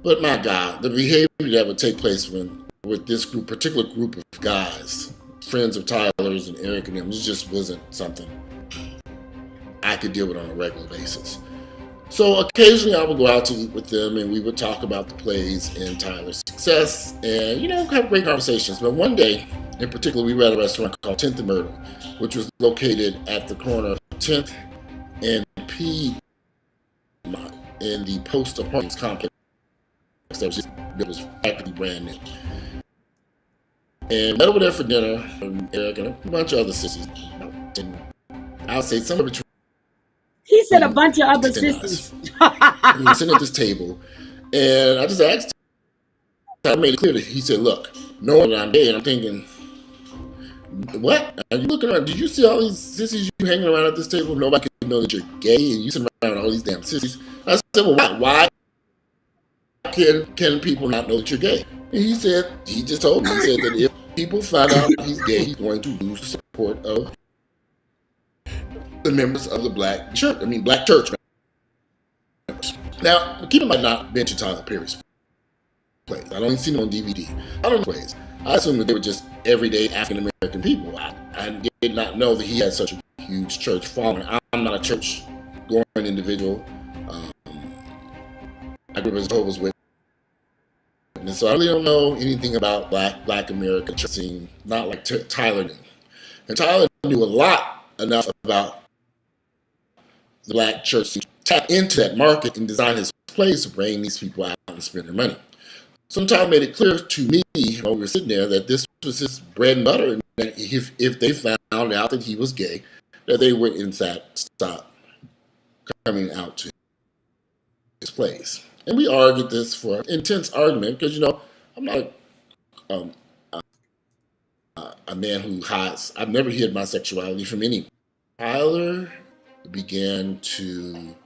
but my God, the behavior that would take place with this particular group of guys, friends of Tyler's and Eric and them, it just wasn't something I could deal with on a regular basis. So occasionally I would go out to eat with them and we would talk about the plays and Tyler's success and, have great conversations. But one day in particular, we were at a restaurant called 10th and Myrtle, which was located at the corner of 10th and Piedmont in the Post Apartments complex that was practically brand new. And met over there for dinner, Eric and a bunch of other sisters. I would say somewhere between. He said a bunch of other sisters. We were sitting at this table, and I just asked him, I made it clear that he said, look, knowing that I'm gay, and I'm thinking, what? Are you looking around? Did you see all these sissies you hanging around at this table? Nobody can know that you're gay, and you sitting around all these damn sissies. I said, well, why can people not know that you're gay? And he just told me, he said that if people find out he's gay, he's going to lose the support of the members of the black church members. Now, keep in mind, not been to Tyler Perry's plays. I don't even see them on DVD. I don't know plays. I assumed that they were just everyday African American people. I did not know that he had such a huge church following. I'm not a church going individual. I grew up as a Jehovah's Witness, so I really don't know anything about black American church scene, not like Tyler knew. And Tyler knew a lot enough about the black church scene to tap into that market and design his plays to bring these people out and spend their money. So Tyler made it clear to me while we were sitting there that this was his bread and butter, and that if they found out that he was gay, that they would in fact stop coming out to his plays. And we argued this for an intense argument because, I'm not a man who hides. I've never hid my sexuality from anyone. Tyler began to,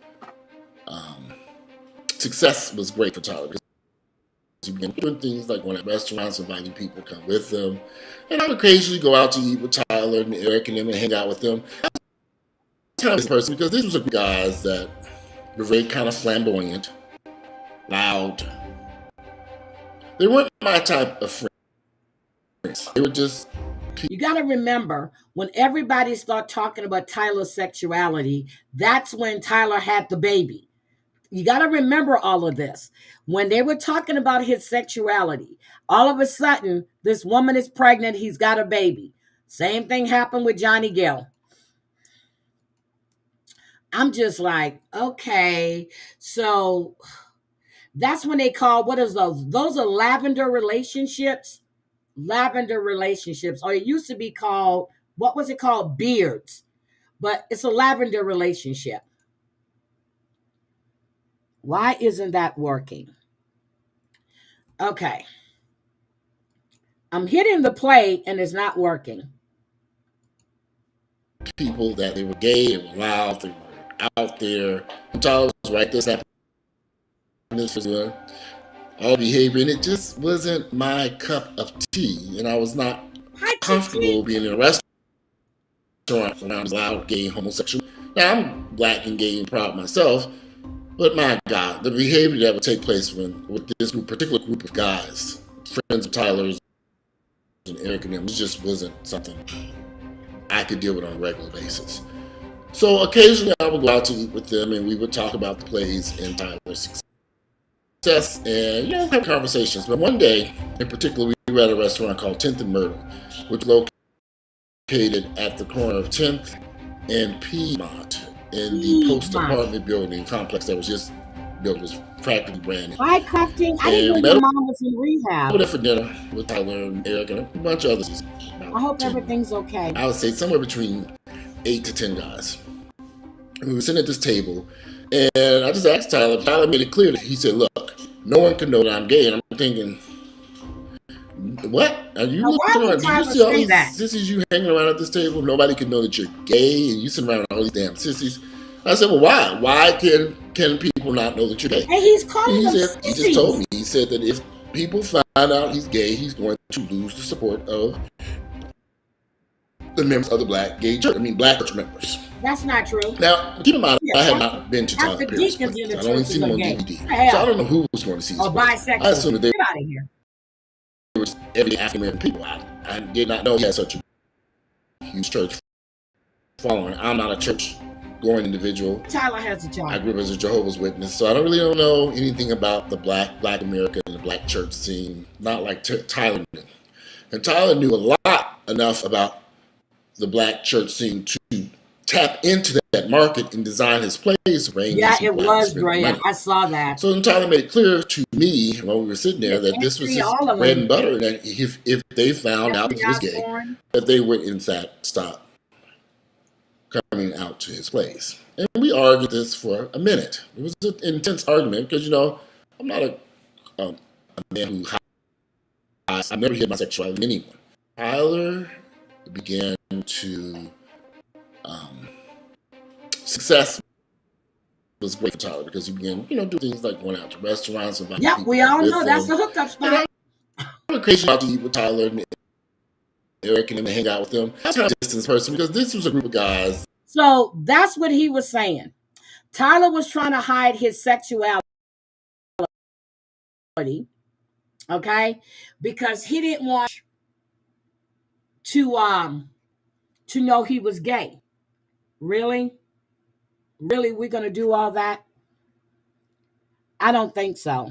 success was great for Tyler because he began doing things like going to restaurants, inviting people to come with him. And I would occasionally go out to eat with Tyler and Eric and them and hang out with them. This person, because these were guys that were very kind of flamboyant, loud. They weren't my type of friends. They were just You got to remember, when everybody start talking about Tyler's sexuality, that's when Tyler had the baby. You got to remember all of this. When they were talking about his sexuality, all of a sudden, this woman is pregnant, he's got a baby. Same thing happened with Johnny Gill. I'm just like, okay, so that's when they call, what is those? Those are lavender relationships. Lavender relationships, or it used to be called, what was it called? Beards. But it's a lavender relationship. Why isn't that working? Okay. I'm hitting the play and it's not working. People that they were gay, they were loud, they were out there. Tyler was right, this happened, this was all behavior, and it just wasn't my cup of tea, and I was not comfortable being in a restaurant around loud, gay, homosexual. Now, I'm black and gay and proud myself, but my God, the behavior that would take place with this particular group of guys, friends of Tyler's and Eric and them, it just wasn't something I could deal with on a regular basis. So occasionally I would go out to eat with them, and we would talk about the plays and Tyler's success and have conversations. But one day in particular, we were at a restaurant called 10th and Myrtle, which is located at the corner of 10th and Piedmont in the post apartment building complex that was just built, was practically brand new. Why crafting? I didn't know your mom was in rehab. I went there for dinner with Tyler and Eric and a bunch of others. I hope everything's okay. I would say somewhere between 8 to 10 guys. And we were sitting at this table, and I just asked Tyler. Tyler made it clear that he said, "Look, no one can know that I'm gay." And I'm thinking, what? Are you looking around? Do you see all these sissies you hanging around at this table? Nobody can know that you're gay, and you sit around all these damn sissies. I said, well, why? Why can people not know that you're gay? And he's calling them sissies. He just told me. He said that if people find out he's gay, he's going to lose the support of the members of the black church members. That's not true. Now, keep in mind, I had not been to Tyler Perry's plays. I only seen them on DVD. So I don't know who was going to see this. Or bisexual. I assumed that they Get out of here. were everyday African American people. I did not know he had such a huge church following. I'm not a church going individual. Tyler has a job. I grew up as a Jehovah's Witness, so I don't know anything about the black America and the black church scene, not like Tyler knew. And Tyler knew a lot enough about the black church scene to tap into that market and design his plays to bring it was great. I saw that. So then Tyler made it clear to me while we were sitting there that this was his bread and butter, and that if they found out he was gay, that they would in fact stop coming out to his plays. And we argued this for a minute. It was an intense argument because, I'm not a man who hides. I've never hid my sexuality from anyone. Tyler began to success was great for Tyler because he began, do things like going out to restaurants. Yeah, we all know that's the hookup spot. I would occasionally out to eat with Tyler and Eric and them and hang out with them. I was kind of a distance person because this was a group of guys So that's what he was saying. Tyler was trying to hide his sexuality, okay, because he didn't want to know he was gay. Really? Really, we're gonna do all that? I don't think so.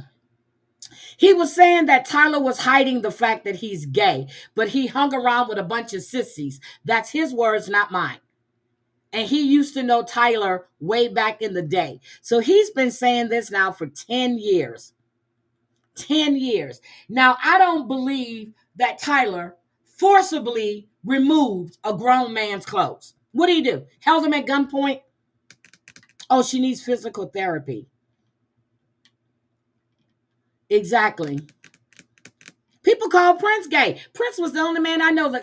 He was saying that Tyler was hiding the fact that he's gay, but he hung around with a bunch of sissies. That's his words, not mine. And he used to know Tyler way back in the day. So he's been saying this now for 10 years. 10 years. Now, I don't believe that Tyler forcibly removed a grown man's clothes. What did he do? Held him at gunpoint? Oh, she needs physical therapy. Exactly. People call Prince gay. Prince was the only man I know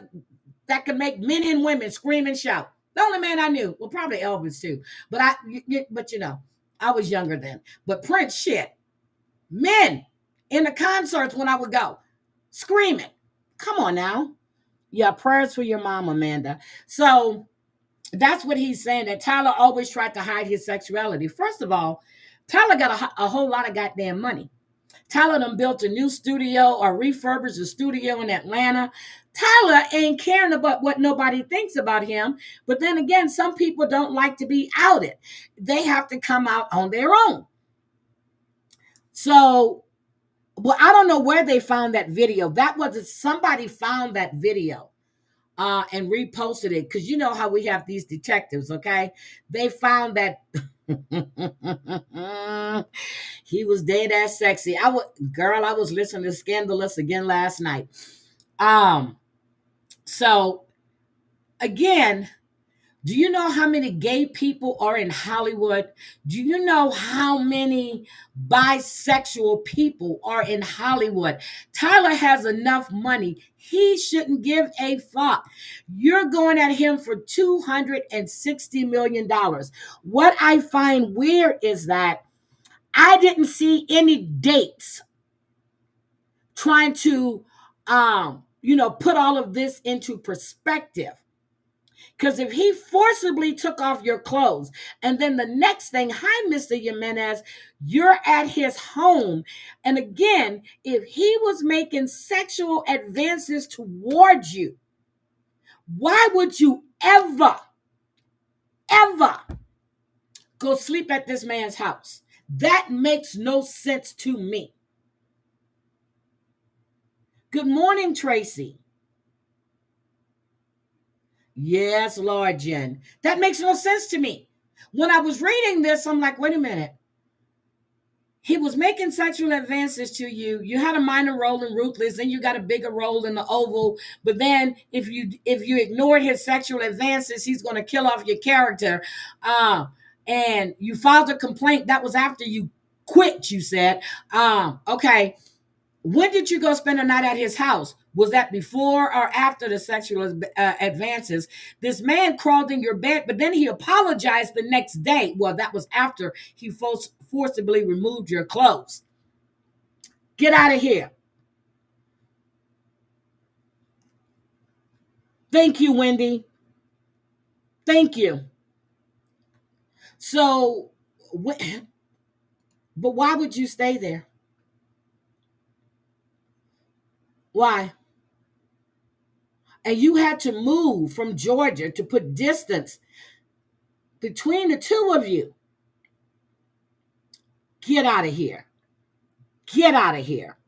that could make men and women scream and shout. The only man I knew. Well, probably Elvis too. But I was younger then. But Prince, shit. Men in the concerts when I would go, screaming. Come on now. Yeah, prayers for your mom, Amanda. So that's what he's saying, that Tyler always tried to hide his sexuality. First of all, Tyler got a whole lot of goddamn money. Tyler done built a new studio or refurbished a studio in Atlanta. Tyler ain't caring about what nobody thinks about him. But then again, some people don't like to be outed. They have to come out on their own. So, well, I don't know where they found that video. Somebody found that video and reposted it, because you know how we have these detectives, okay? They found that he was dead ass sexy. I was listening to Scandalous again last night. So again, do you know how many gay people are in Hollywood? Do you know how many bisexual people are in Hollywood? Tyler has enough money. He shouldn't give a fuck. You're going at him for $260 million. What I find weird is that I didn't see any dates trying to, put all of this into perspective. Because if he forcibly took off your clothes, and then the next thing, hi, Mr. Jimenez, you're at his home. And again, if he was making sexual advances towards you, why would you ever go sleep at this man's house? That makes no sense to me. Good morning, Tracy. Yes, Lord, Jen. That makes no sense to me. When I was reading this, I'm like, wait a minute. He was making sexual advances to you. You had a minor role in Ruthless, then you got a bigger role in The Oval. But then if you ignored his sexual advances, he's going to kill off your character. And you filed a complaint. That was after you quit, you said. Okay. When did you go spend a night at his house? Was that before or after the sexual advances? This man crawled in your bed, but then he apologized the next day. Well, that was after he forcibly removed your clothes. Get out of here. Thank you, Wendy. Thank you. So, but why would you stay there? Why? And you had to move from Georgia to put distance between the two of you. Get out of here. Get out of here.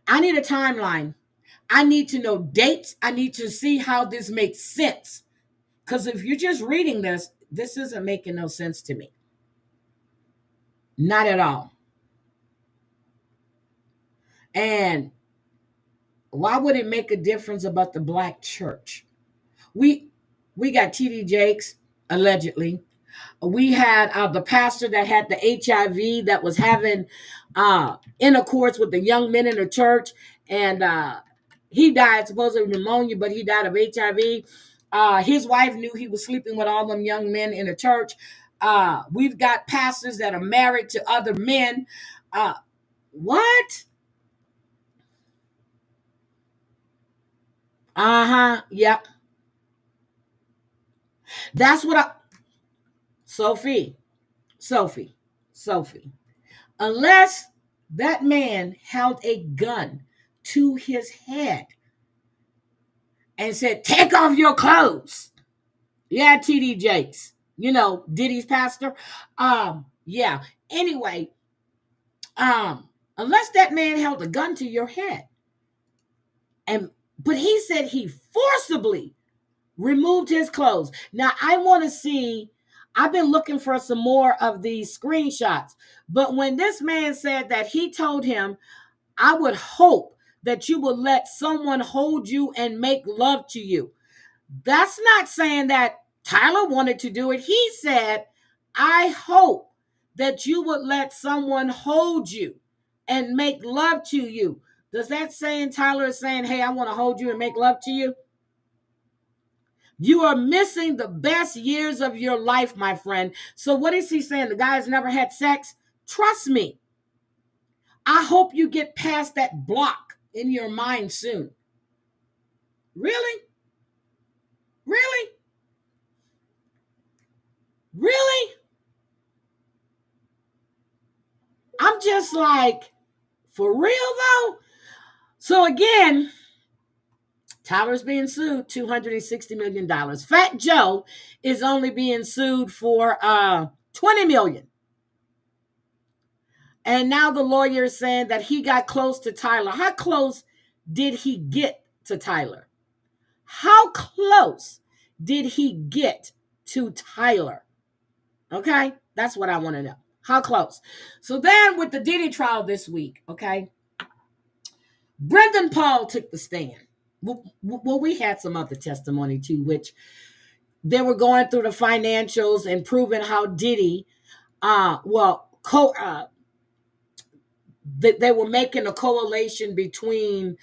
I need a timeline. I need to know dates. I need to see how this makes sense. Because if you're just reading this isn't making no sense to me. Not at all. And why would it make a difference about the black church? We got TD Jakes, allegedly. We had the pastor that had the HIV that was having intercourse with the young men in the church. And he died supposedly of pneumonia, but he died of HIV. His wife knew he was sleeping with all them young men in the church. We've got pastors that are married to other men. What? Yep. That's what I, Sophie, unless that man held a gun to his head and said, take off your clothes. Yeah, TD Jakes, Diddy's pastor. Yeah. Anyway, unless that man held a gun to your head. But he said he forcibly removed his clothes. Now I want to see, I've been looking for some more of these screenshots. But when this man said that he told him, I would hope that you would let someone hold you and make love to you. That's not saying that Tyler wanted to do it. He said, I hope that you would let someone hold you and make love to you. Does that saying Tyler is saying, hey, I want to hold you and make love to you? You are missing the best years of your life, my friend. So what is he saying? The guy has never had sex? Trust me. I hope you get past that block in your mind soon. Really? Really? Really? I'm just like, for real though? So again, Tyler's being sued $260 million. Fat Joe is only being sued for $20 million. And now the lawyer is saying that he got close to Tyler. How close did he get to Tyler? How close did he get to Tyler? Okay, that's what I want to know. How close? So then with the Diddy trial this week, okay, Brendan Paul took the stand. Well, we had some other testimony too, which they were going through the financials and proving how Diddy, they were making a correlation between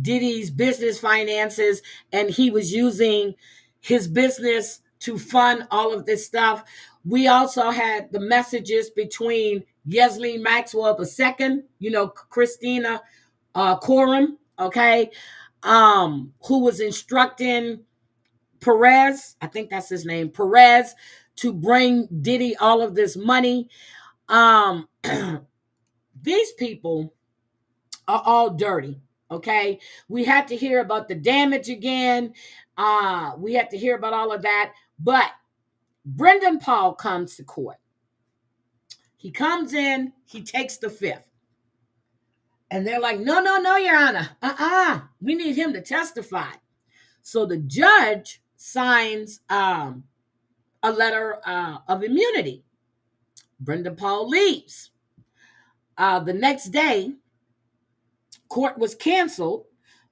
Diddy's business finances, and he was using his business to fund all of this stuff. We also had the messages between Ghislaine Maxwell II, Christina Coram, okay, who was instructing Perez, I think that's his name, Perez, to bring Diddy all of this money. These people are all dirty, okay? We had to hear about the damage again. We had to hear about all of that. But Brendan Paul comes to court. He comes in, he takes the fifth. And they're like, no, Your Honor. We need him to testify. So the judge signs a letter of immunity. Brendan Paul leaves. The next day, court was canceled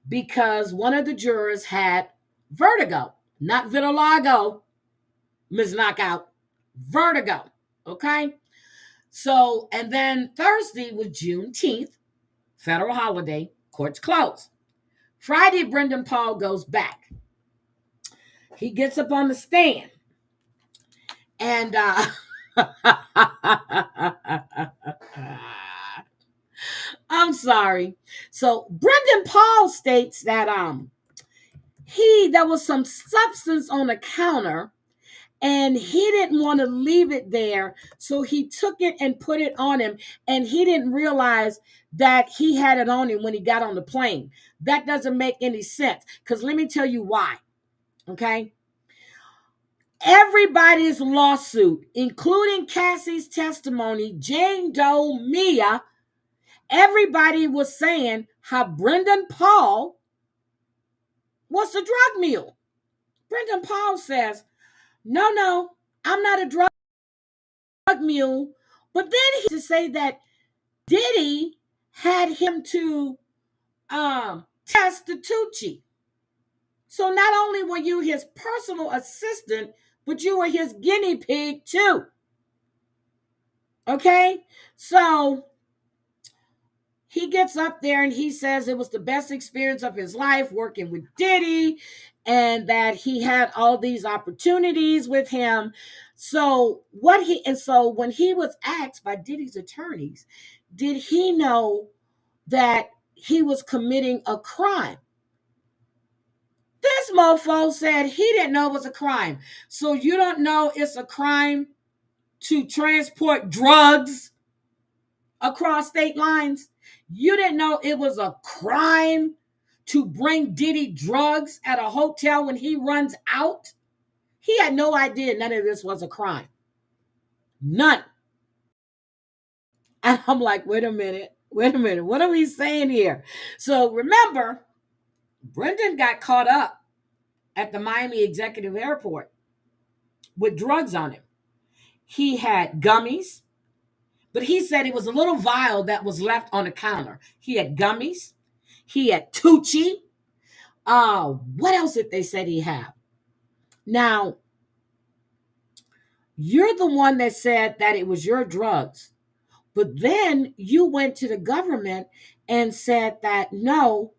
because one of the jurors had vertigo, not vitiligo, Ms. Knockout, vertigo, okay? So, and then Thursday was Juneteenth, federal holiday, court's closed. Friday, Brendan Paul goes back. He gets up on the stand and I'm sorry. So Brendan Paul states that there was some substance on the counter and he didn't want to leave it there. So he took it and put it on him, and he didn't realize that he had it on him when he got on the plane. That doesn't make any sense, because let me tell you why. Okay. Everybody's lawsuit, including Cassie's testimony, Jane Doe, Mia, everybody was saying how Brendan Paul was the drug mule. Brendan Paul says, no, I'm not a drug mule. But then he to say that Diddy had him to test the Tucci. So not only were you his personal assistant, but you were his guinea pig too. Okay? So he gets up there and he says it was the best experience of his life working with Diddy, and that he had all these opportunities with him. So when he was asked by Diddy's attorneys, did he know that he was committing a crime? This mofo said he didn't know it was a crime. So you don't know it's a crime to transport drugs across state lines? You didn't know it was a crime to bring Diddy drugs at a hotel when he runs out? He had no idea none of this was a crime. None. And I'm like, wait a minute. What are we saying here? So remember, Brendan got caught up at the Miami Executive Airport with drugs on him. He had gummies, but he said it was a little vial that was left on the counter. He had gummies. He had Tucci. What else did they say he had? Now, you're the one that said that it was your drugs. But then you went to the government and said that, no,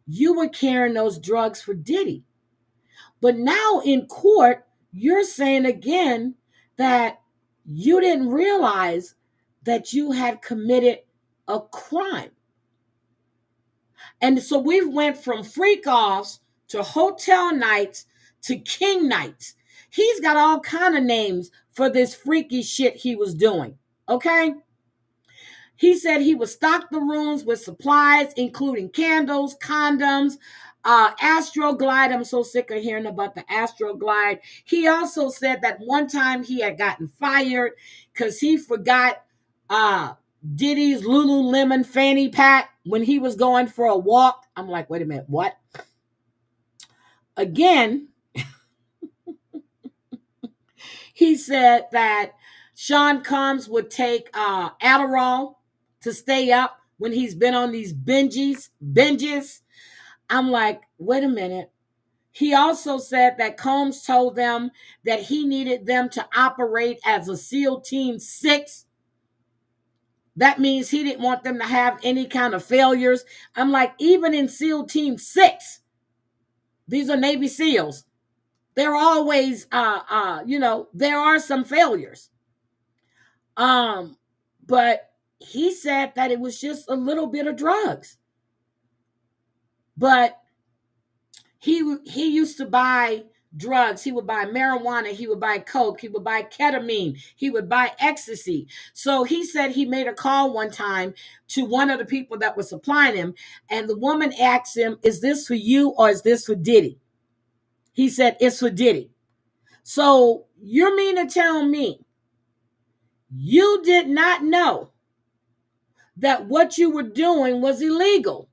you were carrying those drugs for Diddy. But now in court, you're saying again that you didn't realize that you had committed a crime. And so we went from freak offs to hotel nights to king nights. He's got all kind of names for this freaky shit he was doing. Okay? He said he would stock the rooms with supplies, including candles, condoms, Astroglide. I'm so sick of hearing about the Astroglide. He also said that one time he had gotten fired because he forgot Diddy's Lululemon fanny pack when he was going for a walk. I'm like, wait a minute, what? Again, he said that Sean Combs would take Adderall to stay up when he's been on these binges. I'm like, wait a minute. He also said that Combs told them that he needed them to operate as a SEAL Team 6. That means he didn't want them to have any kind of failures. I'm like, even in SEAL Team 6, these are Navy SEALs. There are always, there are some failures. But he said that it was just a little bit of drugs. But he used to buy drugs. He would buy marijuana. He would buy coke. He would buy ketamine. He would buy ecstasy. So he said he made a call one time to one of the people that was supplying him. And the woman asked him, is this for you or is this for Diddy? He said, it's for Diddy. So you mean to tell me you did not know that what you were doing was illegal?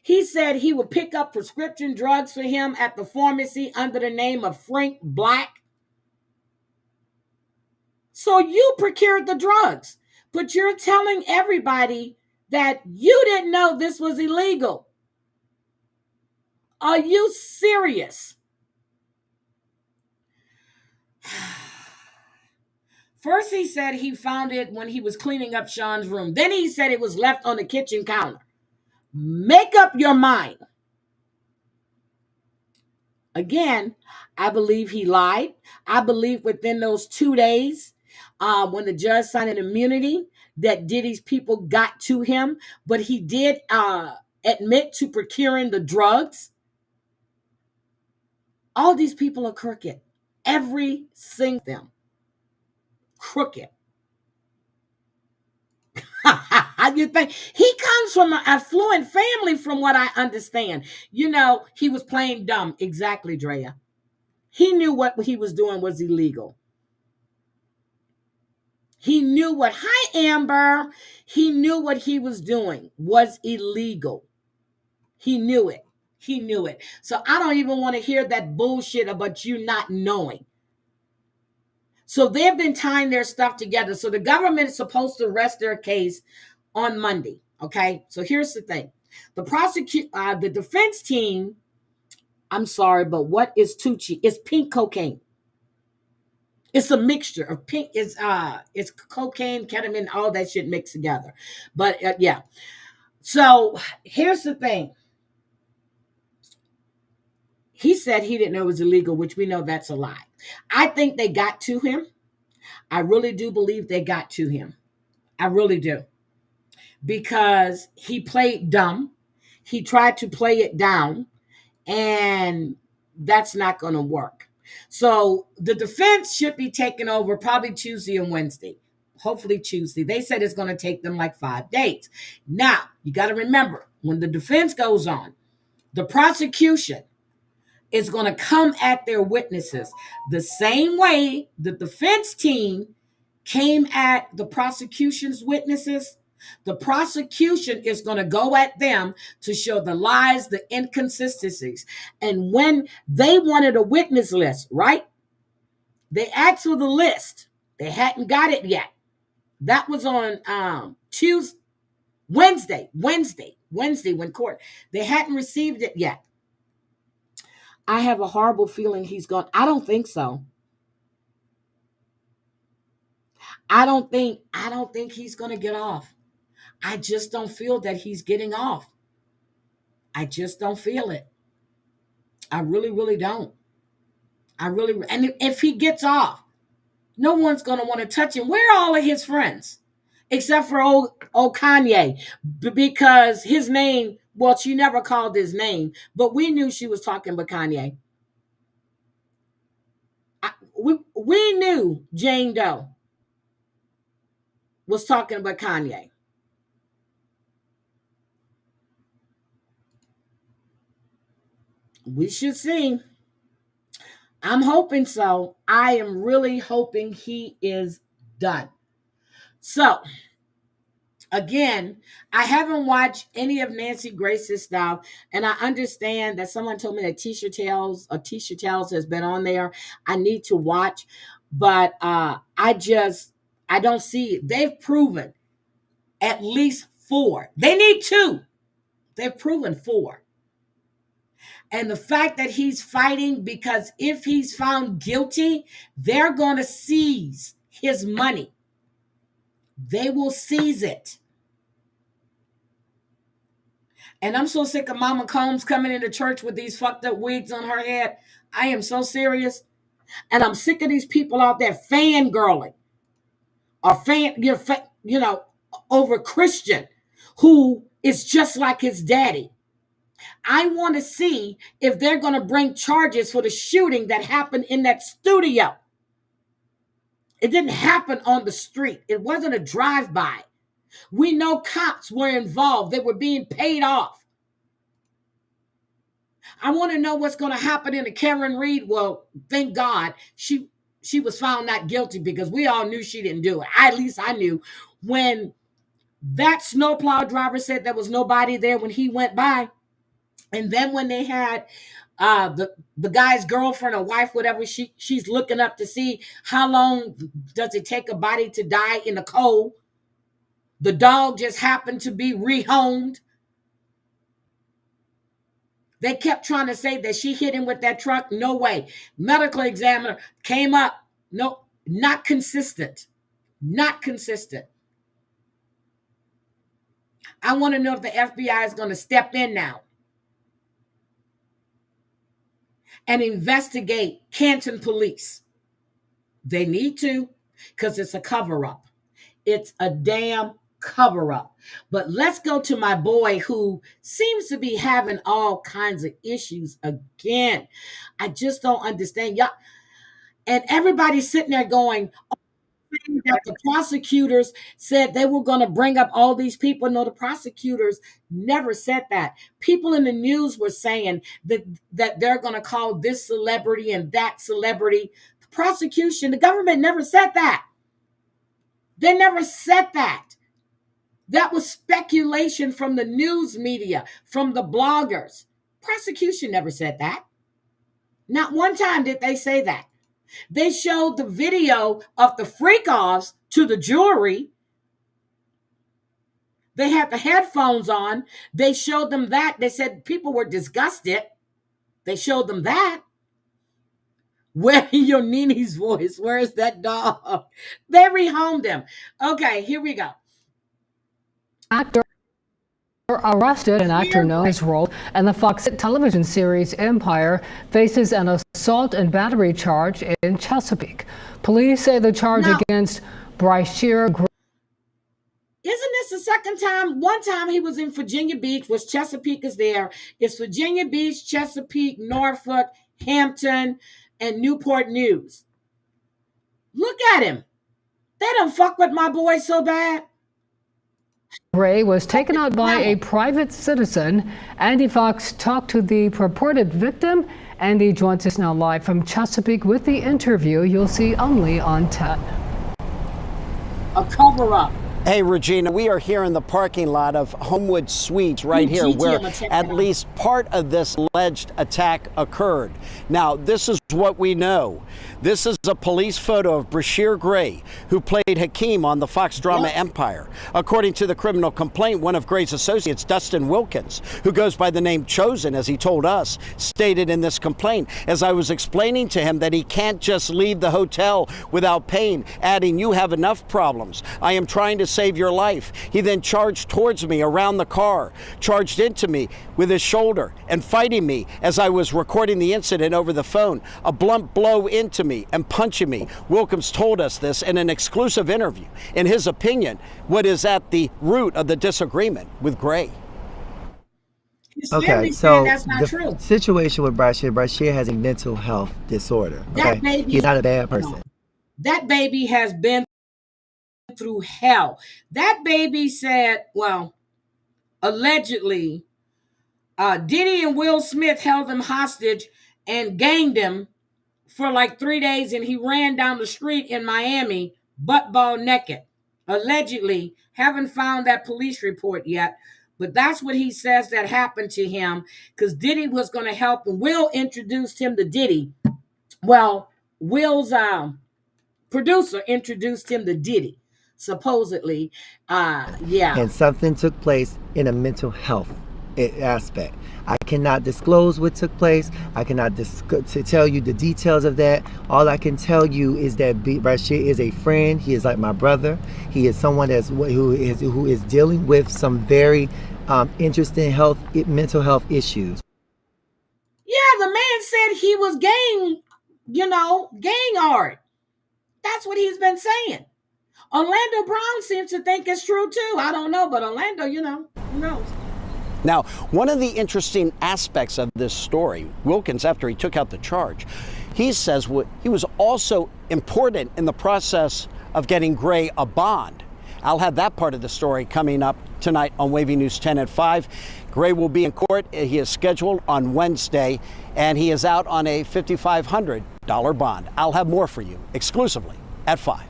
He said he would pick up prescription drugs for him at the pharmacy under the name of Frank Black. So you procured the drugs, but you're telling everybody that you didn't know this was illegal. Are you serious? First, he said he found it when he was cleaning up Sean's room. Then he said it was left on the kitchen counter. Make up your mind. Again, I believe he lied. I believe within those 2 days, when the judge signed an immunity, that Diddy's people got to him. But he did admit to procuring the drugs. All these people are crooked. Every single them. Crooked. You think he comes from an affluent family, from what I understand. You know, he was playing dumb. Exactly, Drea. He knew what he was doing was illegal. He knew what, hi, Amber. He knew what he was doing was illegal. He knew it. He knew it. So I don't even want to hear that bullshit about you not knowing. So they've been tying their stuff together. So the government is supposed to rest their case on Monday. Okay. So here's the thing. The defense team, I'm sorry, but what is Tucci? It's pink cocaine. It's a mixture of pink. It's cocaine, ketamine, all that shit mixed together. But yeah. So here's the thing. He said he didn't know it was illegal, which we know that's a lie. I think they got to him. I really do believe they got to him. I really do. Because he played dumb. He tried to play it down. and that's not going to work. So the defense should be taking over probably Tuesday and Wednesday. Hopefully Tuesday. They said it's going to take them like 5 days. Now, you got to remember, when the defense goes on, the prosecution is going to come at their witnesses the same way the defense team came at the prosecution's witnesses. The prosecution is going to go at them to show the lies, the inconsistencies. And when they wanted a witness list, right? They asked for the list. They hadn't got it yet. That was on Wednesday when court. They hadn't received it yet. I have a horrible feeling he's gone. I don't think so. I don't think he's going to get off. I just don't feel that he's getting off. I just don't feel it. I really, really don't. And if he gets off, no one's going to want to touch him. Where are all of his friends? Except for old Kanye, because his name, well, she never called his name, but we knew she was talking about Kanye. We knew Jane Doe was talking about Kanye. We should see. I'm hoping so. I am really hoping he is done. So, again, I haven't watched any of Nancy Grace's stuff, and I understand that someone told me that Tisha Tells has been on there. I need to watch, but I don't see it. They've proven at least 4. They need 2. They've proven 4. And the fact that he's fighting, because if he's found guilty, they're going to seize his money. They will seize it. And I'm so sick of Mama Combs coming into church with these fucked up wigs on her head. I am so serious. And I'm sick of these people out there fangirling or over Christian who is just like his daddy. I want to see if they're going to bring charges for the shooting that happened in that studio. It didn't happen on the street. It wasn't a drive-by. We know cops were involved. They were being paid off. I want to know what's going to happen in the Karen Reed. Well, thank God she was found not guilty, because we all knew she didn't do it. At least I knew. When that snowplow driver said there was nobody there when he went by, and then when they had the guy's girlfriend or wife, whatever, she's looking up to see how long does it take a body to die in the cold. The dog just happened to be rehomed. They kept trying to say that she hit him with that truck. No way. Medical examiner came up. No, not consistent. Not consistent. I want to know if the FBI is going to step in now and investigate Canton police. They need to, because it's a cover-up. It's a damn cover-up. But let's go to my boy who seems to be having all kinds of issues again. I just don't understand. Y'all, and everybody's sitting there going, that the prosecutors said they were going to bring up all these people. No, the prosecutors never said that. People in the news were saying that they're going to call this celebrity and that celebrity. The prosecution, the government never said that. They never said that. That was speculation from the news media, from the bloggers. Prosecution never said that. Not one time did they say that. They showed the video of the freak-offs to the jury. They had the headphones on. They showed them that. They said people were disgusted. They showed them that. Where your Nini's voice? Where is that dog? They rehomed him. Okay, here we go. Actor arrested, an actor known as role in the Fox television series Empire, faces an assault and battery charge in Chesapeake. Police say the charge against Brashier Gray. Isn't this the second time. One time he was in Virginia Beach, was Chesapeake is there. It's Virginia Beach, Chesapeake, Norfolk, Hampton, and Newport News. Look at him. They done fuck with my boy so bad. Gray was taken out by a private citizen. Andy Fox talked to the purported victim. Andy joins us now live from Chesapeake with the interview you'll see only on 10. A cover-up. Hey, Regina, we are here in the parking lot of Homewood Suites right here where at least part of this alleged attack occurred. Now, this is what we know. This is a police photo of Brashier Gray, who played Hakeem on the Fox drama Empire. According to the criminal complaint, one of Gray's associates, Dustin Wilkins, who goes by the name Chosen, as he told us, stated in this complaint, as I was explaining to him that he can't just leave the hotel without paying, adding, "You have enough problems. I am trying to save your life." He then charged towards me around the car, charged into me with his shoulder and fighting me as I was recording the incident over the phone, a blunt blow into me and punching me. Wilkins told us this in an exclusive interview. In his opinion, what is at the root of the disagreement with Gray. Okay, so the situation with Brashier has a mental health disorder. Okay, he's not a bad person. No. That baby has been through hell. That baby said, well, allegedly, Diddy and Will Smith held him hostage and ganged him for like 3 days, and he ran down the street in Miami butt ball naked. Allegedly, haven't found that police report yet, but that's what he says that happened to him, because Diddy was going to help, and Will introduced him to Diddy. Well, Will's producer introduced him to Diddy, supposedly. And something took place in a mental health aspect. I cannot disclose what took place. I cannot tell you the details of that. All I can tell you is that Brashier is a friend. He is like my brother. He is someone who is dealing with some very interesting mental health issues. Yeah, the man said he was gang art. That's what he's been saying. Orlando Brown seems to think it's true too. I don't know, but Orlando, who knows? Now, one of the interesting aspects of this story, Wilkins, after he took out the charge, he says he was also important in the process of getting Gray a bond. I'll have that part of the story coming up tonight on Wavy News 10 at 5. Gray will be in court. He is scheduled on Wednesday, and he is out on a $5,500 bond. I'll have more for you exclusively at 5.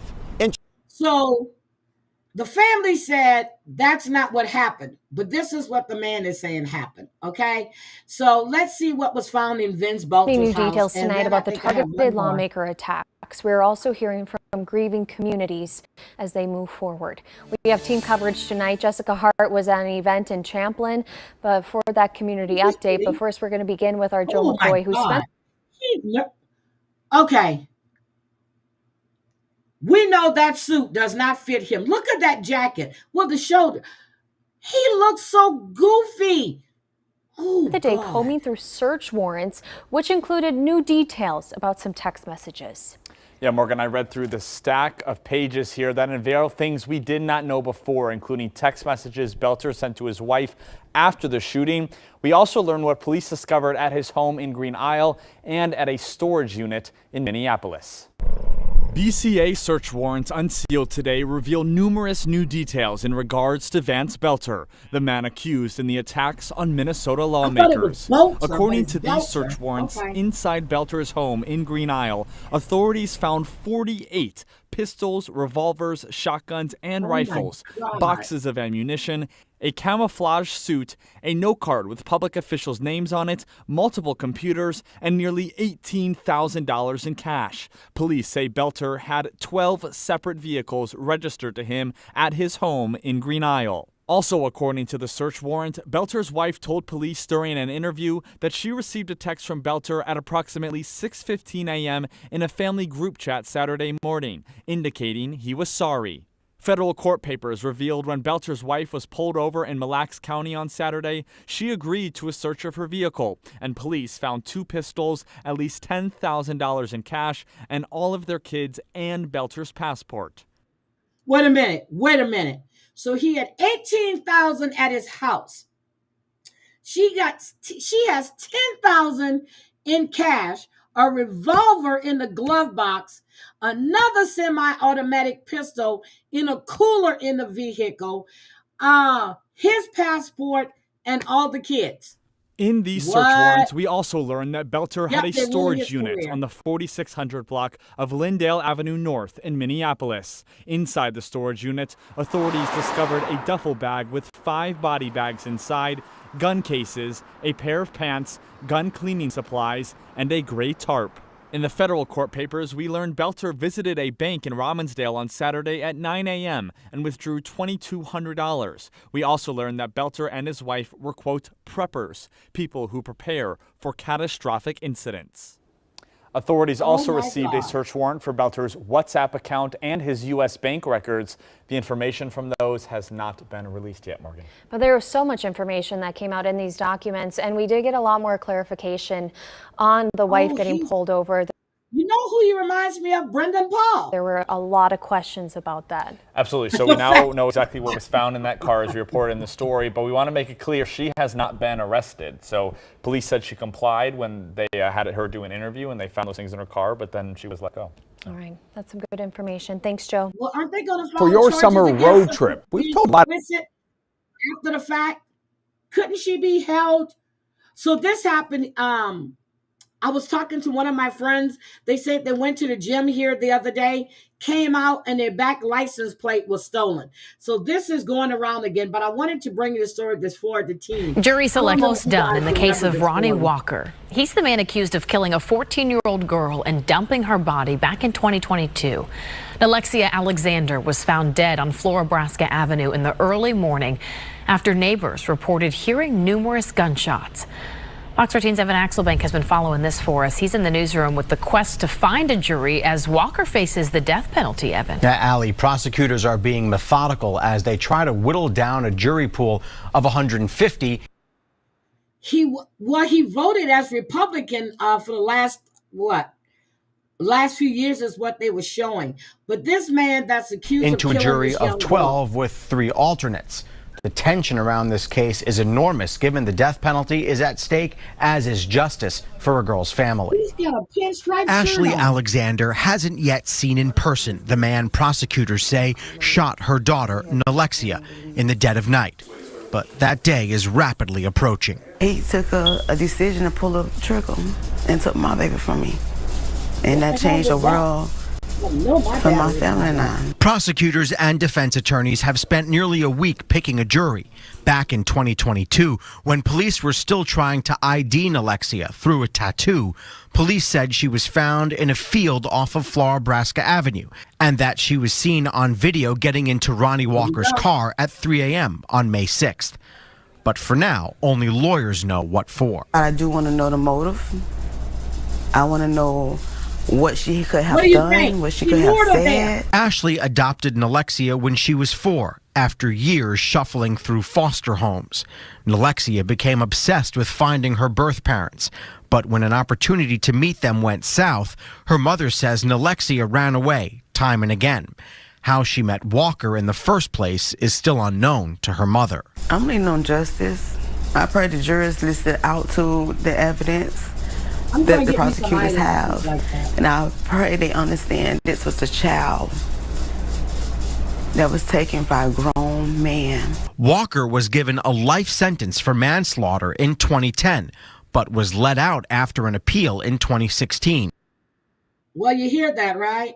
So the family said that's not what happened, but this is what the man is saying happened. Okay, so let's see what was found in Vince Belcher's new house. Details tonight about the targeted lawmaker attacks. We're also hearing from grieving communities as they move forward. We have team coverage tonight. Jessica Hart was at an event in Champlin, but for that community update. But first, we're going to begin with our Joe McCoy, who spent. Okay. We know that suit does not fit him. Look at that jacket with the shoulder. He looks so goofy. Oh, the day combing through search warrants, which included new details about some text messages. Yeah, Morgan, I read through the stack of pages here that unveil things we did not know before, including text messages Belcher sent to his wife after the shooting. We also learned what police discovered at his home in Green Isle and at a storage unit in Minneapolis. BCA search warrants unsealed today reveal numerous new details in regards to Vance Belcher, the man accused in the attacks on Minnesota lawmakers. According to these search warrants, inside Belcher's home in Green Isle, authorities found 48 pistols, revolvers, shotguns, and rifles, boxes of ammunition, a camouflage suit, a note card with public officials' names on it, multiple computers, and nearly $18,000 in cash. Police say Belcher had 12 separate vehicles registered to him at his home in Green Isle. Also, according to the search warrant, Belcher's wife told police during an interview that she received a text from Belcher at approximately 6:15 a.m. in a family group chat Saturday morning, indicating he was sorry. Federal court papers revealed when Belcher's wife was pulled over in Mille Lacs County on Saturday, she agreed to a search of her vehicle, and police found 2 pistols, at least $10,000 in cash, and all of their kids and Belcher's passport. Wait a minute. So he had $18,000 at his house. She has $10,000 in cash, a revolver in the glove box, another semi-automatic pistol in a cooler in the vehicle, his passport, and all the kids. In these search warrants, we also learned that Belter had a storage unit on the 4600 block of Lyndale Avenue North in Minneapolis. Inside the storage unit, authorities discovered a duffel bag with 5 body bags inside, gun cases, a pair of pants, gun cleaning supplies, and a gray tarp. In the federal court papers, we learned Belter visited a bank in Robbinsdale on Saturday at 9 a.m. and withdrew $2,200. We also learned that Belter and his wife were, quote, preppers, people who prepare for catastrophic incidents. Authorities also received a search warrant for Belter's WhatsApp account and his U.S. bank records. The information from those has not been released yet, Morgan. But there was so much information that came out in these documents, and we did get a lot more clarification on the wife getting pulled over. You know who he reminds me of? Brendan Paul. There were a lot of questions about that. Absolutely. So we now know exactly what was found in that car as we reported in the story, but we want to make it clear she has not been arrested. So police said she complied when they had her do an interview and they found those things in her car, but then she was let go. All right. That's some good information. Thanks, Joe. Well, aren't they going to For your summer road trip, we've told a lot. After the fact, couldn't she be held? So this happened. I was talking to one of my friends. They said they went to the gym here the other day, came out, and their back license plate was stolen. So this is going around again, but I wanted to bring you the story that's for the team. Jury select almost done in the case of Ronnie Walker. He's the man accused of killing a 14-year-old girl and dumping her body back in 2022. Alexia Alexander was found dead on Florabraska Avenue in the early morning after neighbors reported hearing numerous gunshots. Fox 13's Evan Axelbank has been following this for us. He's in the newsroom with the quest to find a jury as Walker faces the death penalty, Evan. Yeah, Allie, prosecutors are being methodical as they try to whittle down a jury pool of 150. He voted as Republican for the last few years is what they were showing. But this man that's accused into of a jury this young of 12 with 3 alternates. The tension around this case is enormous, given the death penalty is at stake, as is justice for a girl's family. He's got a pinstripe Ashley shirt on. Alexander hasn't yet seen in person the man prosecutors say shot her daughter, Alexia, in the dead of night. But that day is rapidly approaching. He took a decision to pull the trigger and took my baby from me. And that changed the world for my family and I. Prosecutors and defense attorneys have spent nearly a week picking a jury. Back in 2022, when police were still trying to ID Alexia through a tattoo, police said she was found in a field off of Florabraska Avenue and that she was seen on video getting into Ronnie Walker's car at 3 a.m. on May 6th. But for now, only lawyers know what for. I do want to know the motive. I want to know what she could have done, what she could have said. Ashley adopted Alexia when she was 4, after years shuffling through foster homes. Alexia became obsessed with finding her birth parents. But when an opportunity to meet them went south, her mother says Alexia ran away time and again. How she met Walker in the first place is still unknown to her mother. I'm leaning on justice. I pray the jurors listen out to the evidence that the prosecutors have. And I pray they understand this was a child that was taken by a grown man. Walker was given a life sentence for manslaughter in 2010, but was let out after an appeal in 2016. Well, you hear that, right?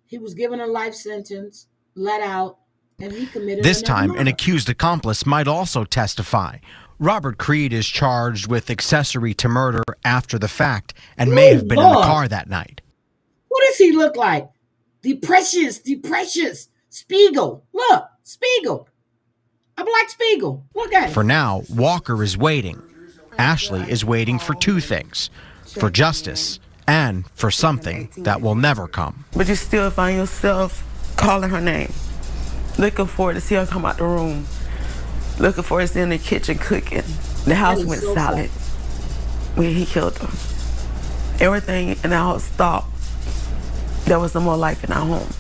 He was given a life sentence, let out, and he committed This time, murder. an accused accomplice might also testify. Robert Creed is charged with accessory to murder after the fact and may have been in the car that night. What does he look like? The precious Spiegel. Look, Spiegel. A black Spiegel. Look at it. For now, Walker is waiting. Ashley is waiting for 2 things: for justice and for something that will never come. But you still find yourself calling her name, looking forward to see her come out the room, looking for us in the kitchen cooking. The house went silent when he killed her. Everything in our house stopped. There was no more life in our home.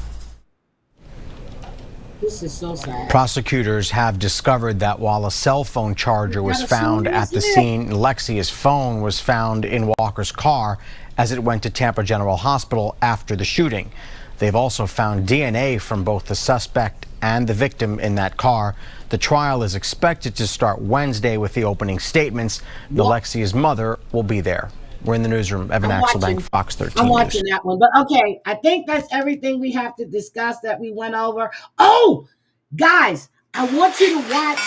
This is so sad. Prosecutors have discovered that while a cell phone charger was found at the scene, Alexia's phone was found in Walker's car as it went to Tampa General Hospital after the shooting. They've also found DNA from both the suspect and the victim in that car. The trial is expected to start Wednesday with the opening statements. Alexia's mother will be there. We're in the newsroom. Evan Axelbank, Fox 13 I'm News. watching that one. But okay, I think that's everything we have to discuss that we went over. Oh, guys, I want you to watch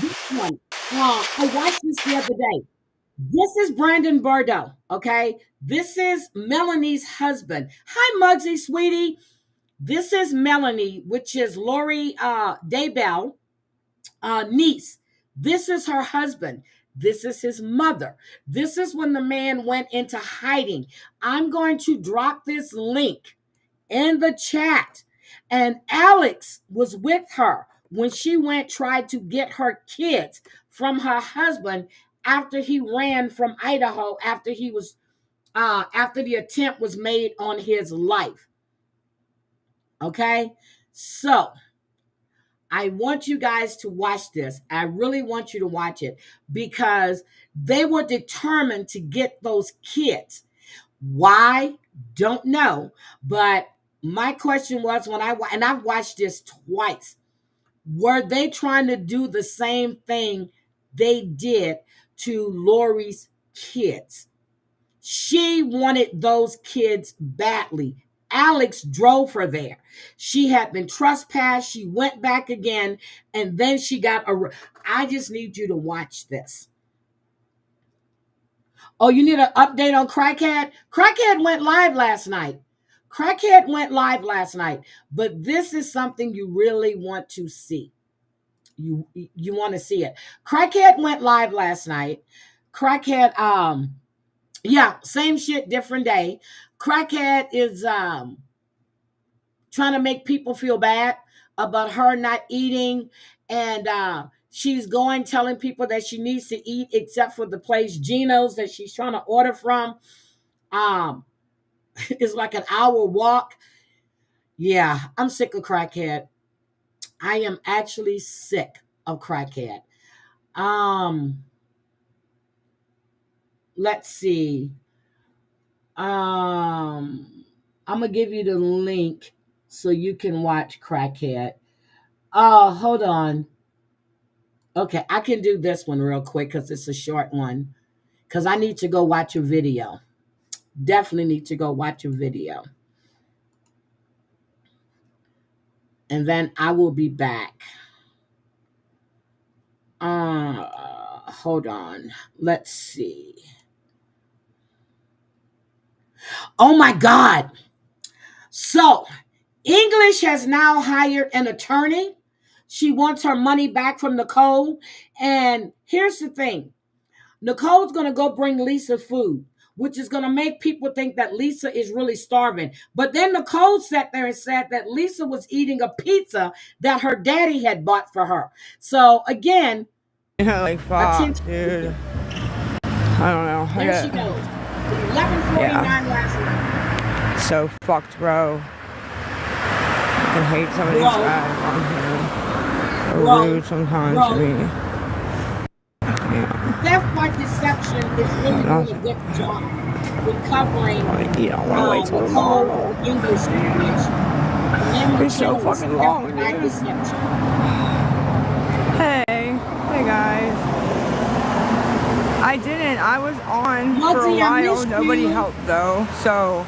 this one. I watched this the other day. This is Brandon Bordeaux, okay? This is Melanie's husband. Hi, Muggsy, sweetie. This is Melanie, which is Lori Daybell, niece. This is her husband. This is his mother. This is when the man went into hiding. I'm going to drop this link in the chat. And Alex was with her when she tried to get her kids from her husband after he ran from Idaho, after the attempt was made on his life. Okay? So I want you guys to watch this. I really want you to watch it because they were determined to get those kids. Why? Don't know. But my question was and I've watched this twice, were they trying to do the same thing they did to Lori's kids? She wanted those kids badly. Alex drove her there. She had been trespassed. She went back again, and then she got I just need you to watch this. Oh, you need an update on Crackhead? Crackhead went live last night. But this is something you really want to see. You want to see it. Crackhead went live last night. Crackhead, yeah, same shit, different day. Crackhead is trying to make people feel bad about her not eating, and she's telling people that she needs to eat except for the place Gino's that she's trying to order from. It's like an hour walk. Yeah, I'm sick of Crackhead. I am actually sick of Crackhead. Let's see. I'm gonna give you the link so you can watch Crackhead. Hold on. Okay, I can do this one real quick because it's a short one. Because I need to go watch a video. Definitely need to go watch a video. And then I will be back. Hold on. Let's see. Oh my God. So, English has now hired an attorney. She wants her money back from Nicole. And here's the thing. Nicole's going to go bring Lisa food, which is going to make people think that Lisa is really starving. But then Nicole sat there and said that Lisa was eating a pizza that her daddy had bought for her. So, again, like, fuck, dude. I don't know. There she goes. 11:49 last night. So fucked, bro. I hate some of these guys on here. They're rude sometimes to me. Yeah. Theft by deception is really doing a good job with covering I want to wait till tomorrow. English language. It's so fucking long, dude. Hey guys. I was on for a while. Nobody helped though, so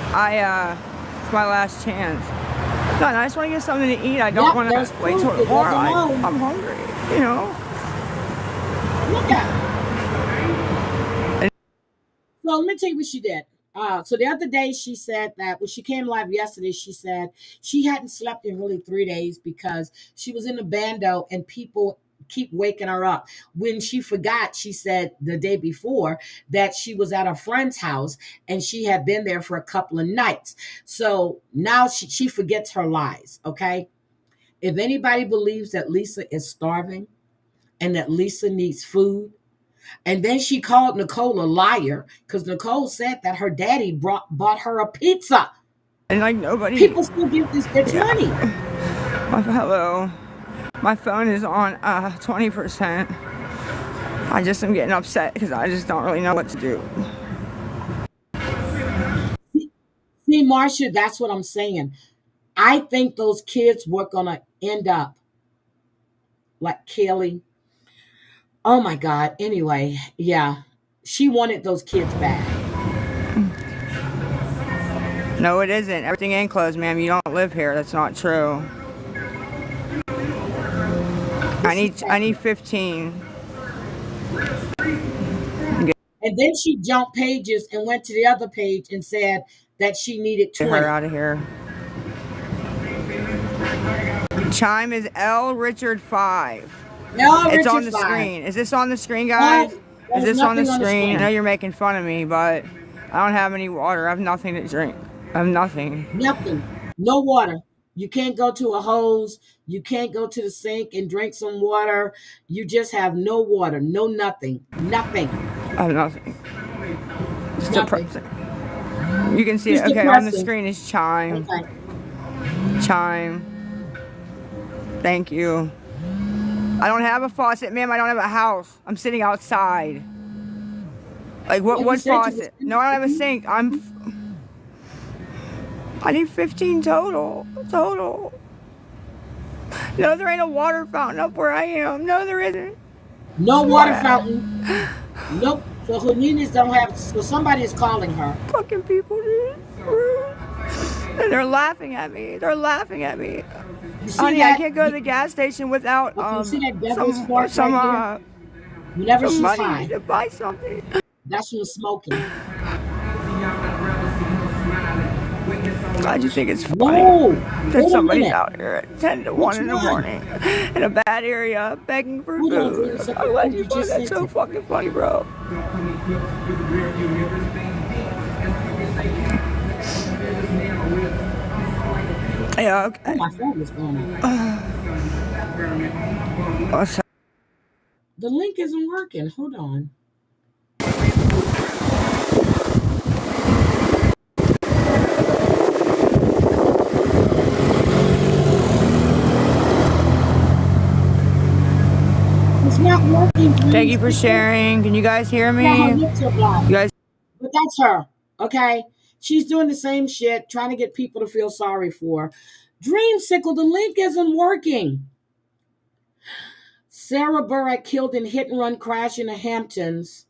it's my last chance. God, I just want to get something to eat. I don't want to wait till tomorrow. I'm hungry, you know. Look at it. So let me tell you what she did. So the other day she said that when she came live yesterday, she said she hadn't slept in really 3 days because she was in a bando and people keep waking her up. When she forgot, she said the day before that she was at a friend's house and she had been there for a couple of nights. So now she forgets her lies, okay? If anybody believes that Lisa is starving and that Lisa needs food, and then she called Nicole a liar because Nicole said that her daddy bought her a pizza. And like nobody... People still give this bitch money. Hello. My phone is on 20%. I just am getting upset because I just don't really know what to do. See, Marcia, that's what I'm saying. I think those kids were going to end up like Kelly. Oh my God. Anyway, yeah. She wanted those kids back. No, it isn't. Everything ain't closed, ma'am. You don't live here. That's not true. I need 15. And then she jumped pages and went to the other page and said that she needed 20. Get her out of here. Chime is L Richard 5. No, it's Richard on the 5. Screen. Is this on the screen, guys? Is this on the screen? I know you're making fun of me, but I don't have any water. I have nothing to drink. I have nothing. Nothing. No water. You can't go to a hose. You can't go to the sink and drink some water. You just have no water. No nothing. Nothing. I have nothing. It's depressing. You can see It's it. Okay, depressing. on the screen is Chime. Okay. Chime. Thank you. I don't have a faucet, ma'am. I don't have a house. I'm sitting outside. Like, what faucet? No, I don't have a sink. I need 15 total. No, there ain't a water fountain up where I am. No, there isn't. No water fountain. Nope. So her needs don't have. So somebody is calling her. Fucking people, dude. And they're laughing at me. Honey, I can't go to the gas station without some whenever she's money high to buy something. That's from smoking. I just think it's funny that somebody's out here at 10 to 1 in the morning in a bad area begging for food. I'm glad you find that so fucking funny, bro. Yeah, okay. Oh, my phone is going on. The link isn't working. Hold on. It's not working. Thank you for sharing. Can you guys hear me? You guys, but that's her. Okay, she's doing the same shit, trying to get people to feel sorry for. Dreamsicle, the link isn't working. Sarah Burrick killed in hit and run crash in the Hamptons.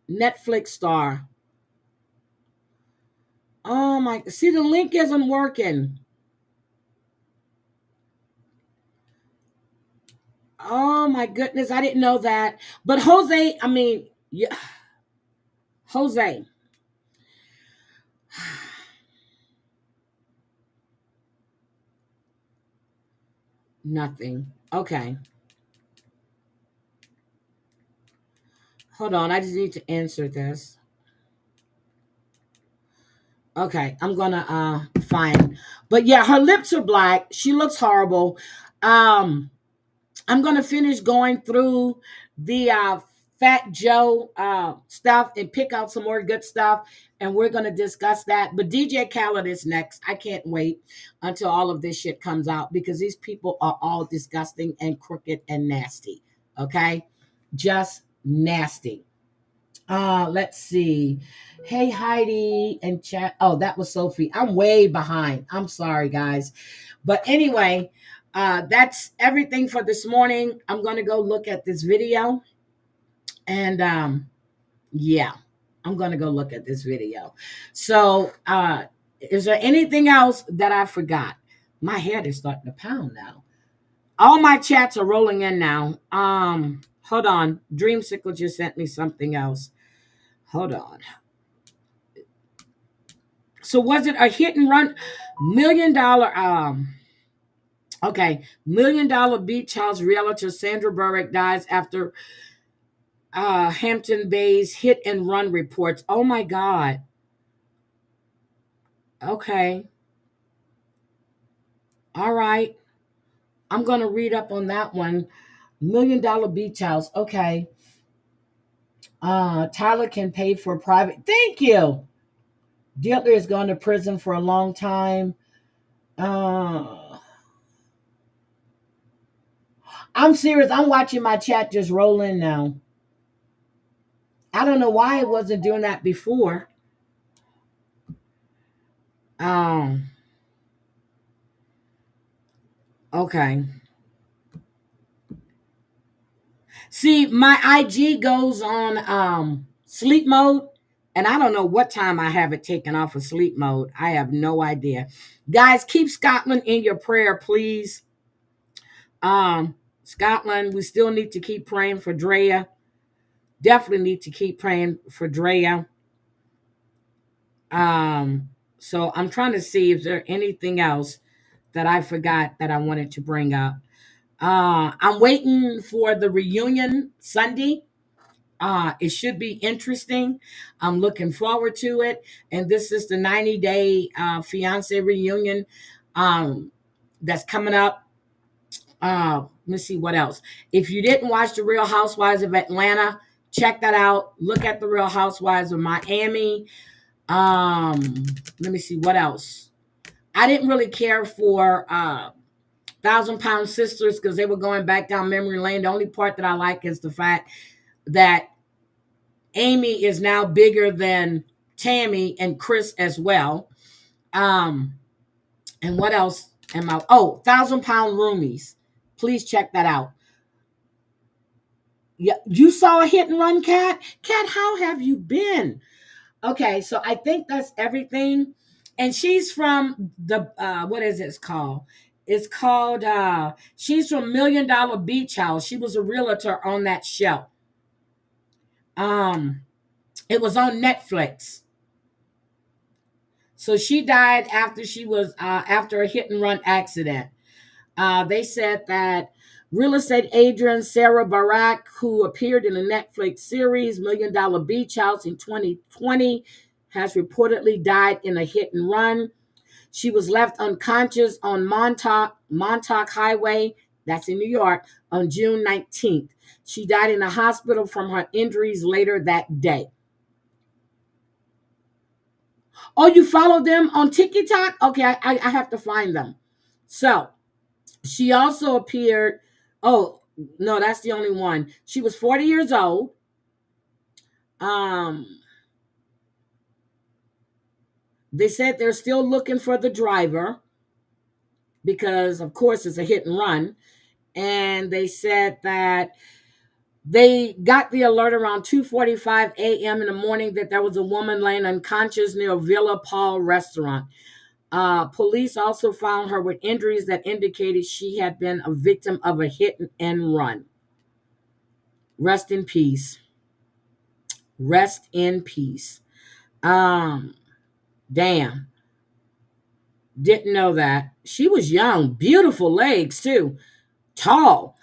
Netflix star. Oh my! See, the link isn't working. Oh my goodness, I didn't know that. But Jose, Jose. Nothing. Okay. Hold on, I just need to answer this. Okay, I'm gonna find. But yeah, her lips are black. She looks horrible. I'm gonna finish going through the Fat Joe stuff and pick out some more good stuff, and we're gonna discuss that. But DJ Khaled is next. I can't wait until all of this shit comes out because these people are all disgusting and crooked and nasty. Okay, just nasty. Let's see. Hey Heidi and chat. Oh, that was Sophie. I'm way behind. I'm sorry, guys. But anyway, that's everything for this morning. I'm gonna go look at this video. And yeah, I'm gonna go look at this video. So is there anything else that I forgot? My head is starting to pound now. All my chats are rolling in now. Hold on. Dreamsicle just sent me something else. Hold on. So was it a hit and run? $1 million? Okay. $1 million beach house realtor Sandra Burrick dies after Hampton Bays hit and run reports. Oh my God. Okay. All right. I'm going to read up on that one. $1 million beach house. Okay. Tyler can pay for private. Thank you. Dietler is going to prison for a long time. I'm serious. I'm watching my chat just roll in now. I don't know why it wasn't doing that before. Okay. See, my IG goes on sleep mode, and I don't know what time I have it taken off of sleep mode. I have no idea. Guys, keep Scotland in your prayer, please. Scotland, we still need to keep praying for Drea. Definitely need to keep praying for Drea. So I'm trying to see if there anything else that I forgot that I wanted to bring up. I'm waiting for the reunion Sunday. It should be interesting. I'm looking forward to it. And this is the 90-day fiance reunion that's coming up. Let me see what else. If you didn't watch The Real Housewives of Atlanta, check that out. Look at The Real Housewives of Miami. Let me see what else. I didn't really care for 1,000 Pound Sisters because they were going back down memory lane. The only part that I like is the fact that Amy is now bigger than Tammy and Chris as well. And what else am I? Oh, 1,000 Pound Roomies. Please check that out. Yeah, you saw a hit and run, Kat? Kat, how have you been? Okay, so I think that's everything. And she's from the what is it called? It's called she's from $1 Million Beach House. She was a realtor on that show. It was on Netflix. So she died after she was after a hit and run accident. They said that real estate agent Sarah Barak, who appeared in the Netflix series $1 Million Beach House in 2020, has reportedly died in a hit and run. She was left unconscious on Montauk Highway, that's in New York, on June 19th. She died in a hospital from her injuries later that day. Oh, you follow them on TikTok? Okay, I have to find them. So she also appeared. Oh, no, that's the only one. She was 40 years old. They said they're still looking for the driver because, of course, it's a hit and run. And they said that they got the alert around 2:45 a.m. in the morning that there was a woman laying unconscious near Villa Paul restaurant. Police also found her with injuries that indicated she had been a victim of a hit and run. Rest in peace. Rest in peace. Damn. Didn't know that. She was young, beautiful legs too, tall.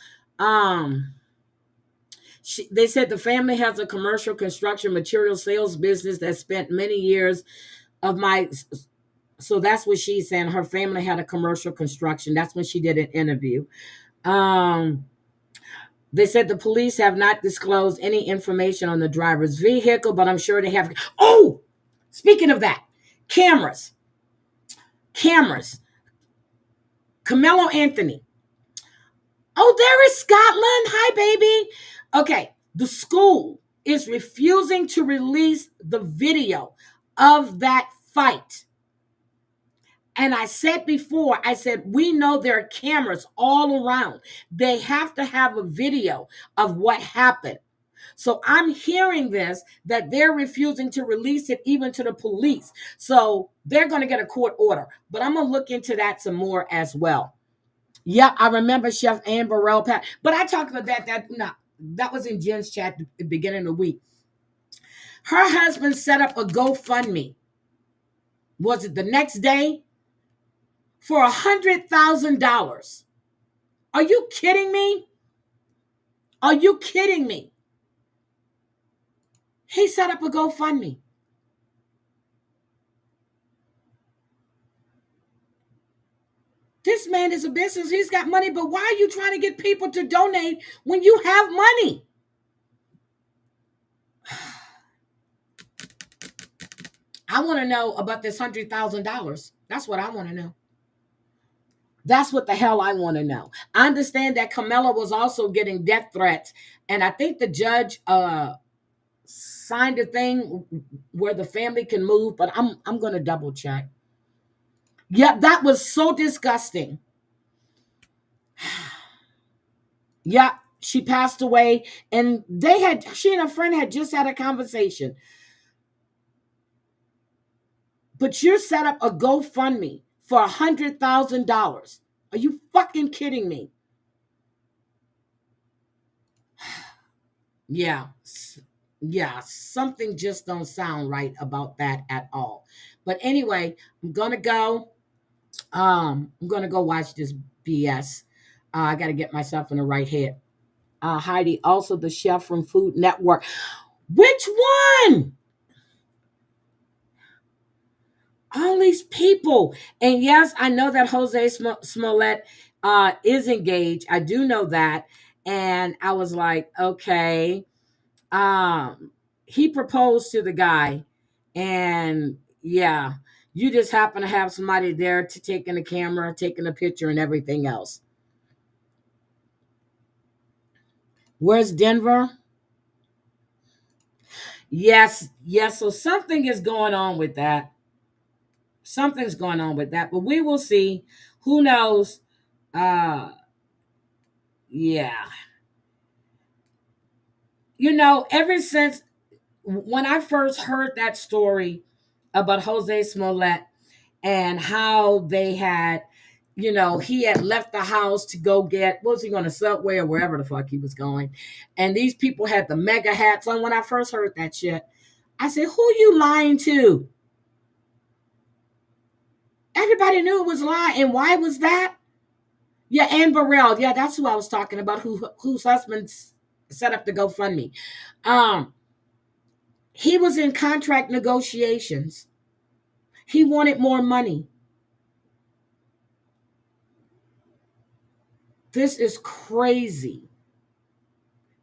They said the family has a commercial construction material sales business that spent many years of my. So that's what she's saying. Her family had a commercial construction. That's when she did an interview. They said the police have not disclosed any information on the driver's vehicle, but I'm sure they have. Oh, speaking of that, cameras. Carmelo Anthony. Oh, there is Scotland. Hi, baby. Okay, the school is refusing to release the video of that fight. And I said before, we know there are cameras all around. They have to have a video of what happened. So I'm hearing this, that they're refusing to release it even to the police. So they're going to get a court order. But I'm going to look into that some more as well. Yeah, I remember Chef Ann Burrell. But I talked about that was in Jen's chat at the beginning of the week. Her husband set up a GoFundMe. Was it the next day? For $100,000. Are you kidding me? Are you kidding me? He set up a GoFundMe. This man is a business. He's got money, but why are you trying to get people to donate when you have money? I want to know about this $100,000. That's what I want to know. That's what the hell I want to know. I understand that Carmela was also getting death threats, and I think the judge signed a thing where the family can move, but I'm going to double check. Yeah, that was so disgusting. Yeah, she passed away, and she and a friend had just had a conversation. But you set up a GoFundMe for $100,000. Are you fucking kidding me? Yeah, something just don't sound right about that at all. But anyway, I'm gonna go watch this BS. I got to get myself in the right head. Heidi, also the chef from Food Network. Which one? All these people. And yes, I know that Jose Smollett is engaged. I do know that. And I was like, okay. He proposed to the guy. And yeah, you just happen to have somebody there to take in the camera, taking a picture and everything else. Where's Denver? Yes. So something is going on with that. Something's going on with that, but we will see. Who knows? Yeah. Ever since when I first heard that story about Jose Smollett and how they had, he had left the house to go get, what was he going to, Subway or wherever the fuck he was going. And these people had the mega hats on. When I first heard that shit, I said, who you lying to? Everybody knew it was lying. And why was that? Yeah, Ann Burrell. Yeah, that's who I was talking about, whose husband set up the GoFundMe. He was in contract negotiations. He wanted more money. This is crazy.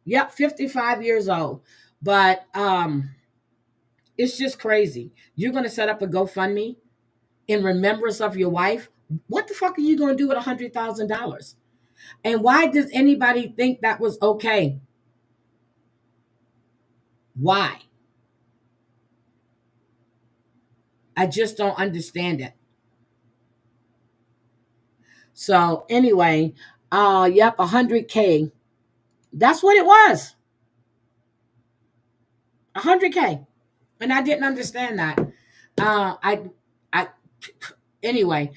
Yep, 55 years old. But it's just crazy. You're going to set up a GoFundMe in remembrance of your wife? What the fuck are you going to do with $100,000? And why does anybody think that was okay? Why? I just don't understand it. So anyway, yep, 100K. That's what it was. 100K. And I didn't understand that. Anyway,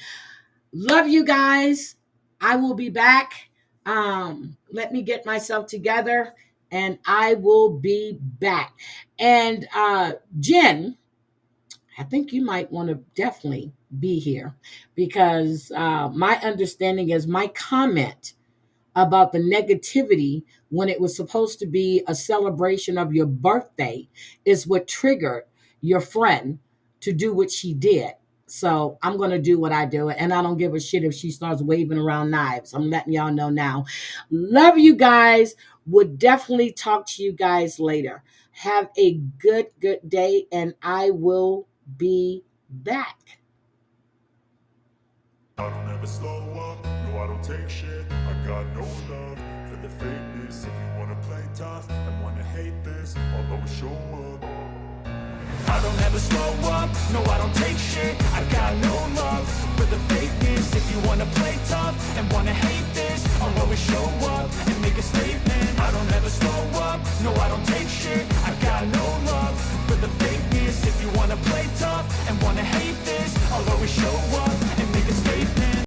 love you guys. I will be back. Let me get myself together and I will be back. And Jen, I think you might want to definitely be here because my understanding is my comment about the negativity when it was supposed to be a celebration of your birthday is what triggered your friend to do what she did. So I'm going to do what I do. And I don't give a shit if she starts waving around knives. I'm letting y'all know now. Love you guys. Would definitely talk to you guys later. Have a good day. And I will be back. I don't ever slow up. No, I don't take shit. I got no love for the fakeness. If you want to play tough and want to hate this, I'll always show up. I don't ever slow up, no I don't take shit. I got no love for the fakeness. If you wanna play tough and wanna hate this, I'll always show up and make a statement. I don't ever slow up, no I don't take shit.